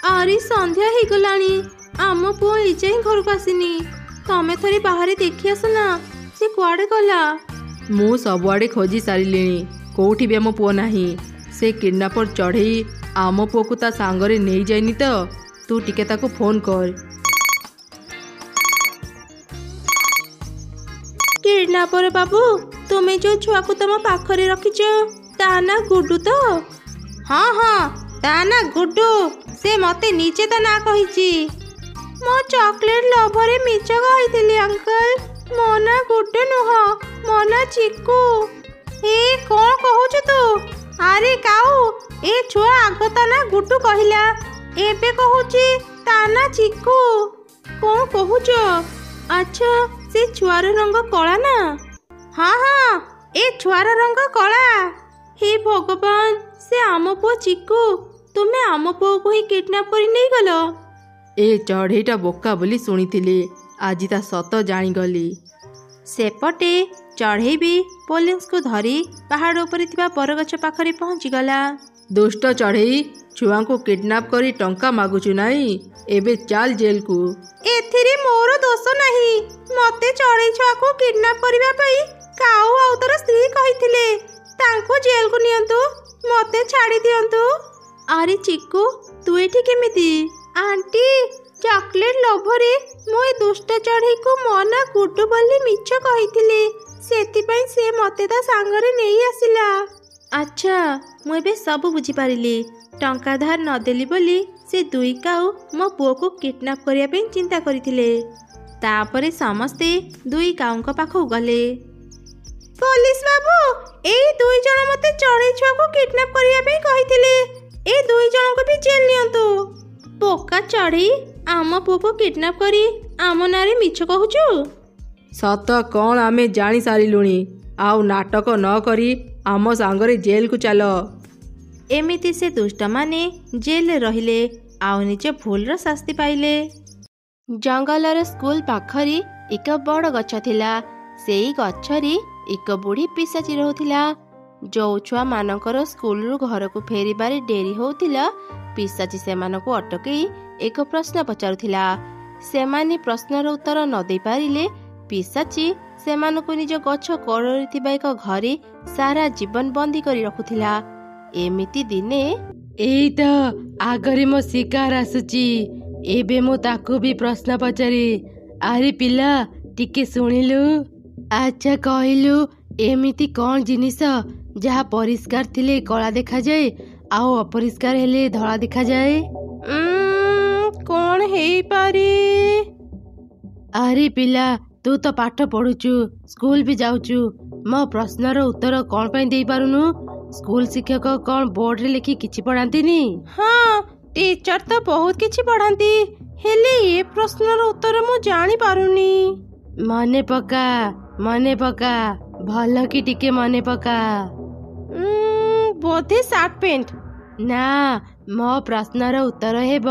अरे संध्या हो गलानी आम पुओ इजे घर को आसीनी, तमें थोड़ी बाहर देखी आसना से कुआडे गला। मु सबुआड़े खोजी सारिली, कोठी भी आम पुओ नाही। से किडनापर चढ़ई आम पुओ को ता सांगरे नहीं जाइनी तो तू टिके ताको फोन कर। किडनापर बाबू तुम्हें जो छुआ को तुम पाखरे रखिच ता ना गुड्डू तो? हाँ हाँ ता ना गुड्डू, से मते नीचे ता ना कहिची। मो चॉकलेट लभरे मिछ कहिथिली अंकल, मो ना गुड्डू नुह मो ना चिक्कू। ए कौन कहूच तू? अरे काऊ ए छुआ आग ता ना गुड्डू कहिला, एबे कहूची ता ना चिक्कू। कौन कहूच? अच्छा से छुआर रंग कला ना? हाँ हाँ ए छुआर रंग कला। हे भगवान, से आम पुओ चिक्कू, तुम्हें आम पुओ को ही किडनैप कर नहीं गल? ए चढ़ईटा बोका बोली शुणिथिली, आज ता सत जाणीगली। सेपटे चढ़ई भी पुलिस को धरी पहाड़ ऊपर थिबा बरगछ पाखरे पहुंची गला। दुष्ट चढ़ई, छुआ को किडनैप करी टंका मागुचु नहीं, एबे चाल जेल को। एथिरे मोर दोष नहीं, मते चढ़ई छुआ को किडनैप करबा पई काऊ आ उतर स्त्री कहिथिले तांको जेल को नियंतु, मते छाड़ी दियंतु। अरे चिक्कू तू एठी केमिति? आंटी चॉकलेट लोभरे मो ए दुष्ट चढ़ई को मना गुड्डू बोली मिछ कहिथिले, सेति से मते ता सांगरे नहीं आसिला। अच्छा मुझे सब बुझी पारिली, टंका धार नदेली बोली से दुई काऊ मो पुओ को किडनैप करिया पे चिंता करिथिले। तापरे समस्ते दुई काऊंक पाखु गले। पुलिस बाबू ए दुई जण मते चढ़ई छुआ को किडनैप करिया पे कहिथिले, ए दुई जण को भी जेल नियंतु। बोका चढ़ई आम पुओ को किडनैप करी आम नारे मिछ कहूचु? सत कौन आमे जानी सारिलुणी, आउ नाटक न करी आम सांगरे जेल को चल। एमिति से दुष्ट माने जेल रहिले आउ निज भूलर शास्ति पाइले। जंगलर स्कूल पाखरी एक बड़ गछ थिला, सेई गछरी एक बुढ़ी पिसाची रहुथिला। जो छुआ मानकर स्कूल रु घर को फेरिबारे डेरी होउथिला, पिसाची सेमानकु अटकई एक प्रश्न पचारुथिला। सेमानी प्रश्नर उत्तर न देई पारिले पिसाची सेमानकु निज गछ कोड़री थिबा एक घरे सारा जीवन बंदी करी रखुथिला। एमिति दिने एई तो आगरे मो शिकार आसुची, एबे मो ताको भी प्रश्न पचारे। अरे पिला टिके शुणिलु? अच्छा कहलु एमिति कौन जिनिस जहा परिष्कार थिले कला देखा जाए आउ अपरिष्कार हेले धला देखा जाए? कौन हेई पारे? अरे पिला तू तो पाठ पढ़ुचु, स्कूल भी जाउचु, मो प्रश्नर उत्तर कौन पाई देई पारुनु? स्कूल शिक्षक कौन बोर्ड रे लिखि किछि पढ़ांतीनी? हाँ टीचर तो बहुत किछि पढ़ांती, हेले ये प्रश्नर उत्तर मु जानी पारुनी। मने पका भल कि टिके मने पका। बोधे सार्ट पेंट ना, मो प्रश्नर उत्तर हेब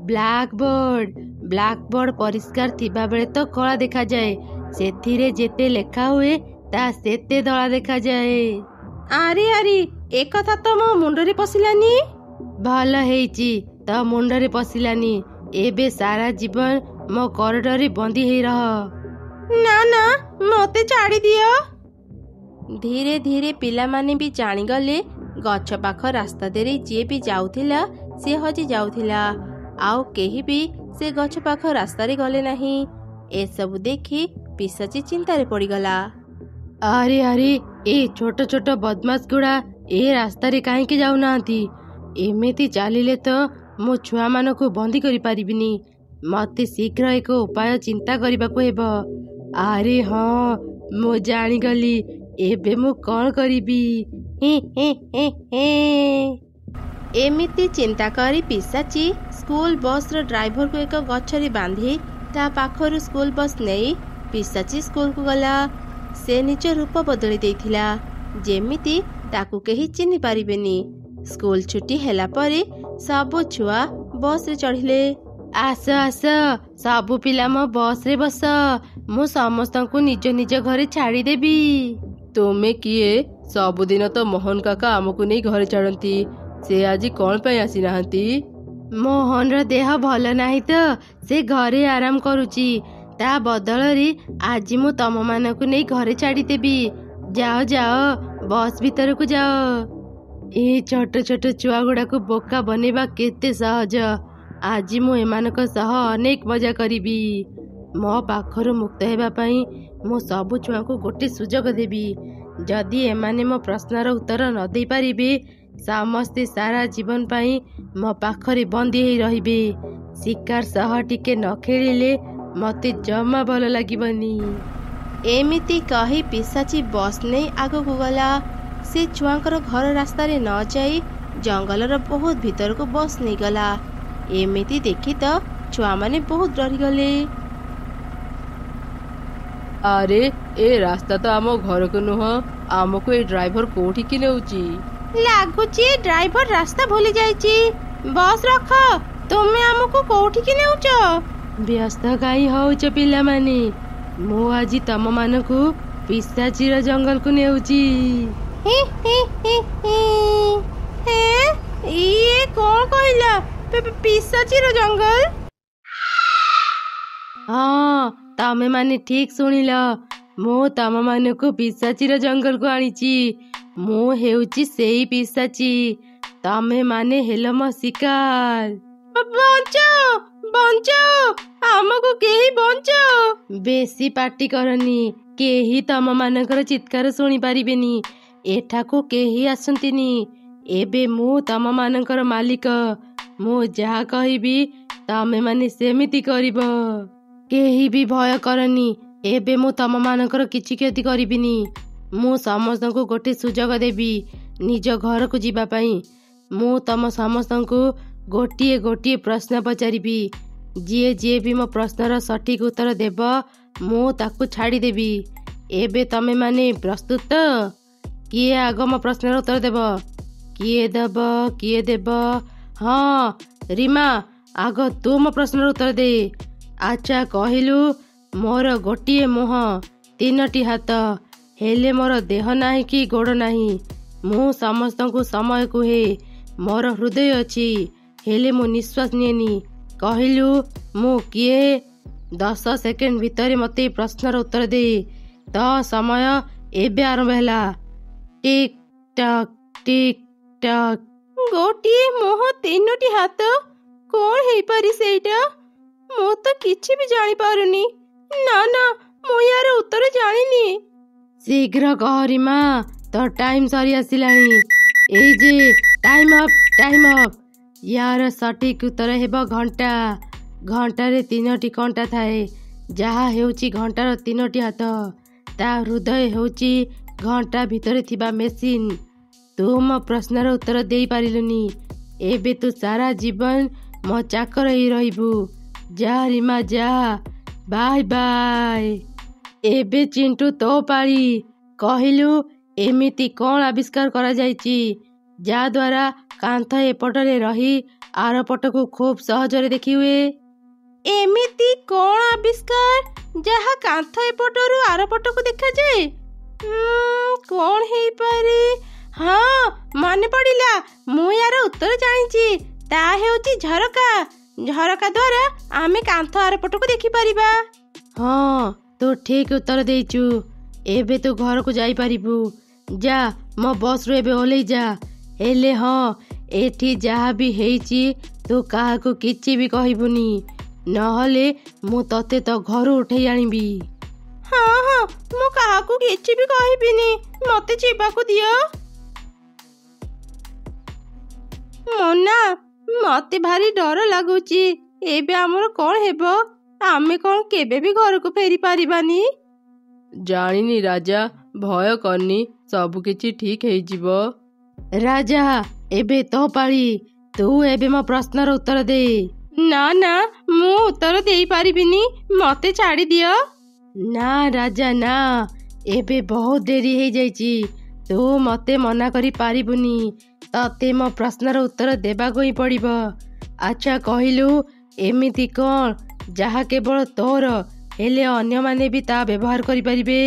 ब्लैक बोर्ड परिष्कार थिबा बेले तो कला देखा जाए, सेथिरे जेते लेखा हुए ता सेते धला देखा जाए। अरे ए कथा तो मो मुंडरे पसिलानी। भल हेइची तो मुंडरे पसिलानी, एबे सारा जीवन मो कॉरिडोर बंदी हेई रह। ना मते छाड़ी दियो। धीरे धीरे पिला माने भी जानी गले गछ पाख रास्ता देरे जे भी जाउथिला से हजी जाउथिला, आउ केही भी से गछ पाख रास्ता रे गले नहीं। ए सब देखी पिसाची चिंतारे पड़ीगला। अरे ए छोट छोट बदमाश गुड़ा ए रास्ता रे काहे के जाउ नांती? एमिति चालिले तो मो छुआ मानकु बंदी करि पारिबिनी, मते शीघ्र एक उपाय चिंता करबाकू हेबो। अरे हाँ मो जानी गली, एबे मु कौन करिबी? एमिति चिंता करी पिसाची स्कूल बस रो ड्राइवर को एक गछरी बांधी ता पाखरु स्कूल बस नहीं पिसाची स्कूल को गला। से निज रूप बदली देइथिला, जेमिति ताकू केही चिन्हि पारिबेनी। स्कूल छुट्टी हैला परे सब छुआ बस रे चढ़िले। आस आस सबु पिला मो बस रे बस मु समस्तंकु निज निज घरे छाड़ीदेवी। तुमे किए? सबुदिन तो मोहन काका आमको नहीं घरे छाड़ती, से आज कौन पे आसी नाहंती? मोहन रो देह भल नाही तो से घरे आराम करुची, ता बदल रे आज मु तम मानकु नहीं घरे छाड़ीदेवी। जाओ जाओ बस भीतर को जाओ। ए छोट छोट छुआ गुड़ा को बोका बनेबा केते सहज। आज मु एमानक सह अनेक मजा करिबी। मो पाखरु मुक्त हेबा पई मु सबु छुआ को गोटे सुजोग देबी। जदि एमाने मो प्रश्नर उत्तर न दे पारिबे समस्ते सारा जीवन पई मो पाखरे बंदी हेई रहिबे। शिकार सह टिके न खेलिले मते जमा भल लागिबनी। एमिति कही पिसाची बस नहीं आगो को गला। से छुआंकर घर रास्ता रे न जाई जंगलर बहुत भीतर को बस नहीं गला। एमिति देखी तो छुआ माने बहुत डरी गले। अरे ए रास्ता तो आम घर को नुह, आमको ए ड्राइवर कोठी की नेउची? लागुची ड्राइवर रास्ता भूली जाईची। बस रख, तुमे हमको कोठी की नेउच? व्यस्त काई होउच पिला माने? मु आज तम मानकु पिसाचीर जंगल को नेउची। ये कौन कहला? पिसाचीर जंगल? हाँ तमे माने ठीक सुनिल। मु तम मानकु पिसाचीर जंगल को आनीची। मु हेउची सेई पिसाची, तमे माने हेलो मो शिकार। बंचाओ बंचाओ, हमको केही बंचाओ। बेसी पार्टी करनी, केही तम मानकर चित्कार सुनी पारिबेनी। एठाको केही आसंतिनी। एबे मु तम मानकर मालिक। मु जहा कहिबी तमे माने सेमिति करिबो। केही भी भय करनी, एबे मु तम मानकर किछि क्षति करिबिनी। मु समस्तंकु गोटे सुजोग देबी निज घर को जीवा पई। मु तम समस्तंकु गोटिए गोटिए प्रश्न पचारिबी। जिए जिए भी मो प्रश्नर सठिक उत्तर देब मु ताकु छाड़ी देबी। एबे तमे माने प्रस्तुत? किए आग मो प्रश्नर उत्तर देब? किए देब किए देब? हाँ रीमा, आग तू मो प्रश्नर उत्तर दे। अच्छा कहिलु, मोर गोटिए मुह, तीनोटी हाथ, हेले मोर देह नाही कि गोड़ नाही। मु समस्तंकु समय कुहे, मोर हृदय अछि हेले मु निश्वास निएनी। कहिलु मु किए? 10 सेकेंड भितर मते प्रश्नर उत्तर दे। तो समय एबे आरंभ हैला। टिक टक टिक टक। गोटिए मुह, तीनोटी हाथ, कौन हेई पारी सेटा? मु तो किछि भी जानी पारुनी। ना ना मु यार उत्तर जानिनी। शीघ्र कह रीमा, तो टाइम सरी आसिलानी। एई जे टाइम अप टाइम अप। यार सठिक उत्तर हेब घंटा। घंटारे 3टी कंटा थाए, जहा हेउची घंटार 3टी हाथ। ता हृदय हेउची घंटा भितरे थिबा मेसिन। तू मो प्रश्नर उत्तर देई पारिलुनी। एबे तू सारा जीवन मो चाकर ही रहिबू। जा रीमा जा, बाय बाय। एबे चिंटू तो पारी। कहिलु एमिति कौन आविष्कार करा जायची जा द्वारा कांथ एपटरे रही आर पटको खूब सहजरे देखि हुए? एमिति कौन आविष्कार जहा कांथ एपटरु आर पटको देखा जाए? कौन हेई पारे? हाँ माने पड़िला, मु यार उत्तर जानिची। ता हेउची झरका। झरका द्वारा आमे कांथ आर पटको देखि परिबा। हाँ तू ठीक उत्तर देइचु। एबे तू घर को जाई पारिबू। जा मो बस रो एबे ओलै जा। हेले हाँ, एठी जहा भी हेइची तू काहाकू किछि भी कहिबुनी, नहले मु तते तो घरु उठेई आनिबी। हाँ हाँ मु काहाकू किछि भी कहिबिनी, मते जीवाकू दियो। मोना मते भारी डर लागुची। एबे हमर कौन हेबो? आमे कौन केबे भी घर को फेरी पारिबानी? जानिनी राजा, भय करनी, सब किछि ठीक हेई जिवो। राजा एबे तो पारी। तू एबे मो प्रश्नर उत्तर दे। ना ना मु उत्तर देई पारिबिनी, मते छाड़ी दियो। ना राजा ना, एबे बहुत देरी हेई जाईची। तू मते मना करी पारिबुनी। तते मो प्रश्नर उत्तर देबाको ही पड़िबो। अच्छा कहिलु ଏମିତି କ'ଣ ଯାହା କେବଳ ତୋର ହେଲେ ଅନ୍ୟମାନେ ବି ତା ବ୍ୟବହାର କରିପାରିବେ?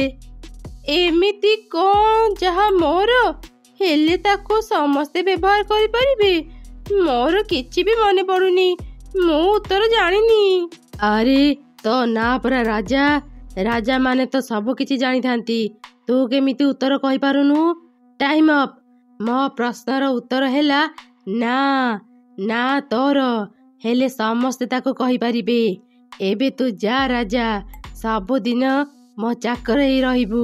ଏମିତି କ'ଣ ଯାହା ମୋର ହେଲେ ତାକୁ ସମସ୍ତେ ବ୍ୟବହାର କରିପାରିବେ? ମୋର କିଛି ବି ମନେ ପଡୁନି, ମୁଁ ଉତ୍ତର ଜାଣିନି। ଆରେ ତୋ ନାଁ ପରା ରାଜା, ରାଜା ମାନେ ତ ସବୁ କିଛି ଜାଣିଥାନ୍ତି, ତୁ କେମିତି ଉତ୍ତର କହିପାରୁନୁ? Time up. ମୋ ପ୍ରଶ୍ନର ଉତ୍ତର ହେଲା ନା, ନା ତୋର ହେଲେ ସମସ୍ତେ ତାକୁ କହିପାରିବେ। ଏବେ ତୁ ଯା ରାଜା, ସବୁଦିନ ମୋ ଚାକର ହେଇ ରହିବୁ।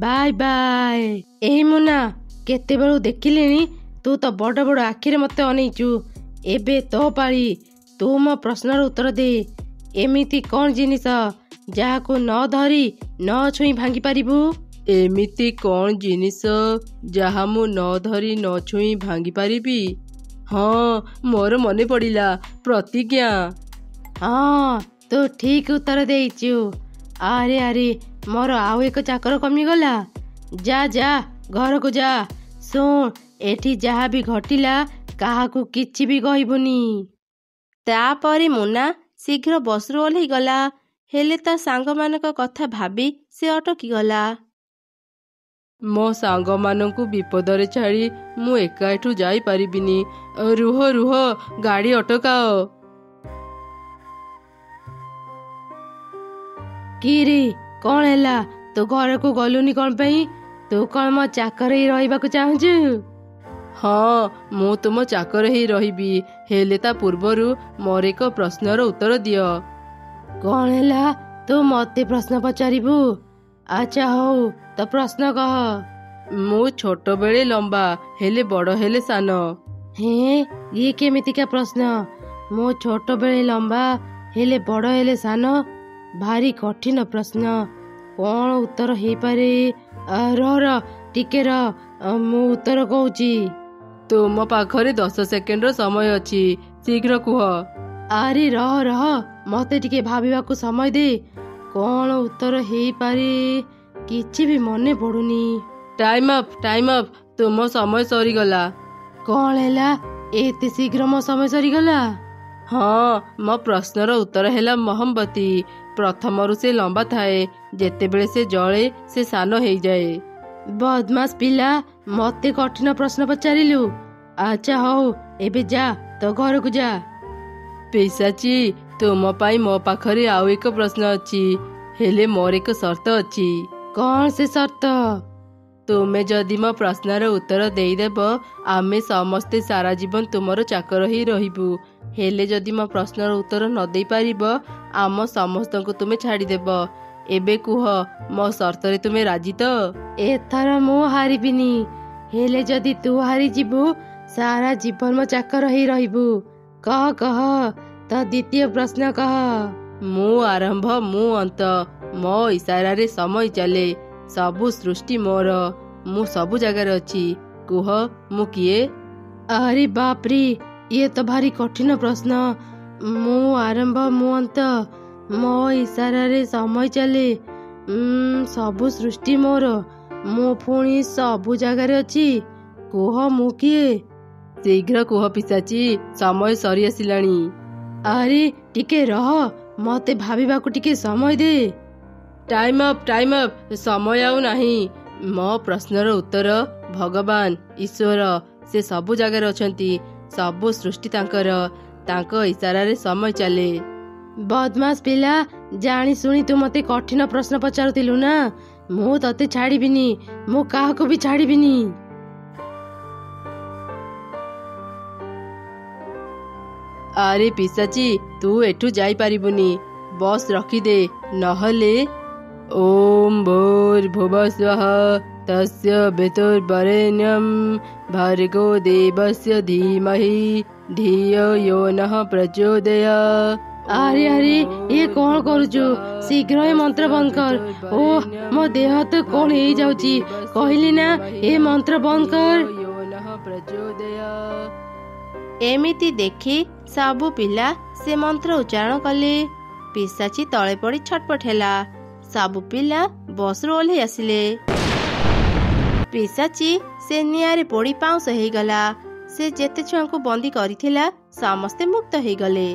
Bye bye. ଏହି ମୁନା, କେତେବେଳୁ ଦେଖିଲିଣି ତୁ ତ ବଡ଼ ବଡ଼ ଆଖିରେ ମୋତେ ଅନେଇଛୁ। ଏବେ ତୋ ପାଳି, ତୁ ମୋ ପ୍ରଶ୍ନର ଉତ୍ତର ଦେ। ଏମିତି କ'ଣ ଜିନିଷ ଯାହାକୁ ନ ଧରି ନ ଛୁଇଁ ଭାଙ୍ଗି ପାରିବୁ? ଏମିତି କ'ଣ ଜିନିଷ ଯାହା ମୁଁ ନ ଧରି ନ ଛୁଇଁ ଭାଙ୍ଗି ପାରିବି? ହଁ, ମୋର ମନେ ପଡ଼ିଲା, ପ୍ରତିଜ୍ଞା। ହଁ, ତୁ ଠିକ୍ ଉତ୍ତର ଦେଇଛୁ। ଆରେ ଆରେ, ମୋର ଆଉ ଏକ ଚାକର କମିଗଲା। ଯା ଯା, ଘରକୁ ଯା। ଶୁଣ, ଏଠି ଯାହା ବି ଘଟିଲା କାହାକୁ କିଛି ବି କହିବୁନି। ତାପରେ ମୁନା ଶୀଘ୍ର ବସ୍ରୁ ଓହ୍ଲେଇ ଗଲା। ହେଲେ ତା ସାଙ୍ଗମାନଙ୍କ କଥା ଭାବି ସେ ଅଟକିଗଲା। ମୋ ସାଙ୍ଗମାନଙ୍କୁ ବିପଦରେ ଛାଡ଼ି ମୁଁ ଏକା ଏଠୁ ଯାଇପାରିବିନି। ରୁହ ରୁହ, ଗାଡ଼ି ଅଟକାଅ। କିରେ, କ'ଣ ହେଲା? ତୁ ଘରକୁ ଗଲୁନି କ'ଣ ପାଇଁ? ତୁ କ'ଣ ମୋ ଚାକର ହେଇ ରହିବାକୁ ଚାହୁଁଛୁ? ହଁ, ମୁଁ ତୁମ ଚାକର ହେଇ ରହିବି, ହେଲେ ତା ପୂର୍ବରୁ ମୋର ଏକ ପ୍ରଶ୍ନର ଉତ୍ତର ଦିଅ। କ'ଣ ହେଲା? ତୁ ମୋତେ ପ୍ରଶ୍ନ ପଚାରିବୁ? ଆଚ୍ଛା ହଉ, ତ ପ୍ରଶ୍ନ କହ। ମୁଁ ଛୋଟବେଳେ ଲମ୍ବା, ହେଲେ ବଡ଼ ହେଲେ ସାନ। ହେଁ, ଇଏ କେମିତିକା ପ୍ରଶ୍ନ? ମୁଁ ଛୋଟବେଳେ ଲମ୍ବା ହେଲେ ବଡ଼ ହେଲେ ସାନ? ଭାରି କଠିନ ପ୍ରଶ୍ନ। କ'ଣ ଉତ୍ତର ହେଇପାରେ? ରହ ଟିକେ ରହ, ମୁଁ ଉତ୍ତର କହୁଛି। ତୁମ ପାଖରେ 10 ସେକେଣ୍ଡର ସମୟ ଅଛି, ଶୀଘ୍ର କୁହ। ଆରେ ରହ ରହ, ମୋତେ ଟିକେ ଭାବିବାକୁ ସମୟ ଦେ। କ'ଣ ଉତ୍ତର ହେଇପାରେ? କିଛି ବି ମନେ ପଡୁନି। Time up, time up. ତୁମ ସମୟ ସରିଗଲା। କ'ଣ ହେଲା? ଏତେ ଶୀଘ୍ର ମୋ ସମୟ ସରିଗଲା? ହଁ, ମୋ ପ୍ରଶ୍ନର ଉତ୍ତର ହେଲା ମହମବତୀ। ପ୍ରଥମରୁ ସେ ଲମ୍ବା ଥାଏ, ଯେତେବେଳେ ସେ ଜଳେ ସେ ସାନ ହେଇଯାଏ। ବଦମାସ ପିଲା, ମୋତେ କଠିନ ପ୍ରଶ୍ନ ପଚାରିଲୁ। ଆଚ୍ଛା ହଉ, ଏବେ ଯା, ତୋ ଘରକୁ ଯା। ପିଶାଚି, ତୁମ ପାଇଁ ମୋ ପାଖରେ ଆଉ ଏକ ପ୍ରଶ୍ନ ଅଛି, ହେଲେ ମୋର ଏକ ସର୍ତ୍ତ ଅଛି। କ'ଣ ସେ ସର୍ତ୍ତ? ତୁମେ ଯଦି ମୋ ପ୍ରଶ୍ନର ଉତ୍ତର ଦେଇଦେବ, ଆମେ ସମସ୍ତେ ସାରା ଜୀବନ ତୁମର ଚାକର ହେଇ ରହିବୁ। ହେଲେ ଯଦି ମୋ ପ୍ରଶ୍ନର ଉତ୍ତର ନ ଦେଇପାରିବ, ଆମ ସମସ୍ତଙ୍କୁ ତୁମେ ଛାଡ଼ିଦେବ। ଏବେ କୁହ, ମୋ ସର୍ତ୍ତରେ ତୁମେ ରାଜି ତ? ଏଥର ମୁଁ ହାରିବିନି, ହେଲେ ଯଦି ତୁ ହାରିଯିବୁ, ସାରା ଜୀବନ ମୋ ଚାକର ହେଇ ରହିବୁ। କହ କହ, ତ ଦ୍ୱିତୀୟ ପ୍ରଶ୍ନ କହ। ମୁଁ ଆରମ୍ଭ, ମୁଁ ଅନ୍ତ, ମୋ ଇସାରାରେ ସମୟ ଚାଲେ। ସବୁ ସୃଷ୍ଟି ମୋର, ମୁଁ ସବୁ ଜାଗାରେ ଅଛି। କୁହ, ମୁଁ କିଏ? ଆରେ ବାପ୍ରେ, ଇଏ ତ ଭାରି କଠିନ ପ୍ରଶ୍ନ। ମୁଁ ଆରମ୍ଭ, ମୁଁ ଅନ୍ତ, ମୋ ଇସାରାରେ ସମୟ ଚାଲେ। ସବୁ ସୃଷ୍ଟି ମୋର, ମୁଁ ପୁଣି ସବୁ ଜାଗାରେ ଅଛି। କୁହ, ମୁଁ କିଏ? ଶୀଘ୍ର କୁହ ପିଶାଚି, ସମୟ ସରି ଆସିଲାଣି। ଆରେ ଟିକେ ରହ, ମୋତେ ଭାବିବାକୁ ଟିକେ ସମୟ ଦେ। Time up, time up. ସମୟ ଆଉ ନାହିଁ। ମୋ ପ୍ରଶ୍ନର ଉତ୍ତର ଭଗବାନ, ଈଶ୍ୱର, ସେ ସବୁ ଜାଗାରେ ଅଛନ୍ତି। ସବୁ ସୃଷ୍ଟି ତାଙ୍କର, ତାଙ୍କ ଇସାରାରେ ସମୟ ଚାଲେ। ବଦମାସ ପିଲା, ଜାଣି ଶୁଣି ତୁ ମୋତେ କଠିନ ପ୍ରଶ୍ନ ପଚାରୁଥିଲୁ ନା? ମୁଁ ତତେ ଛାଡ଼ିବିନି, ମୁଁ କାହାକୁ ବି ଛାଡ଼ିବିନି। ଆରେ ପିଶାଚି, ତୁ ଏଠୁ ଯାଇପାରିବୁନି, ବସ୍ ରଖିଦେ, ନହେଲେ ଓମ୍ ଭୂର୍ଭୁବସ୍ୱଃ ତସ୍ୟ ବିତୁର୍ବରେଣ୍ୟଂ ଭର୍ଗୋ ଦେବସ୍ୟ ଧୀମହି ଧିୟୋ यो नः ପ୍ରଚୋଦୟାତ୍। ଆରେ ଆରେ, ଇଏ କ'ଣ କରୁଛୁ? ଶୀଘ୍ର ଏ ମନ୍ତ୍ର ବନ୍ଦ କର। ଓଃ, ମୋ ଦେହ ହାତ କ'ଣ ହେଇଯାଉଛି। କହିଲି ନା, ଏ ମନ୍ତ୍ର ବନ୍ଦ କର। ଏମିତି ଦେଖି ସବୁ ପିଲା ସେ ମନ୍ତ୍ର ଉଚ୍ଚାରଣ କଲେ। ପିଶାଚି ତଳେ ପଡ଼ି ଛଟପଟ ହେଲା। ସବୁ ପିଲା ବସ୍ରୁ ଓହ୍ଲେଇ ଆସିଲେ। ପିଶାଚି ସେ ନିଆଁରେ ପୋଡ଼ି ପାଉଁଶ ହେଇଗଲା। ସେ ଯେତେ ଛୁଆଙ୍କୁ ବନ୍ଦୀ କରିଥିଲା ସମସ୍ତେ ମୁକ୍ତ ହେଇଗଲେ।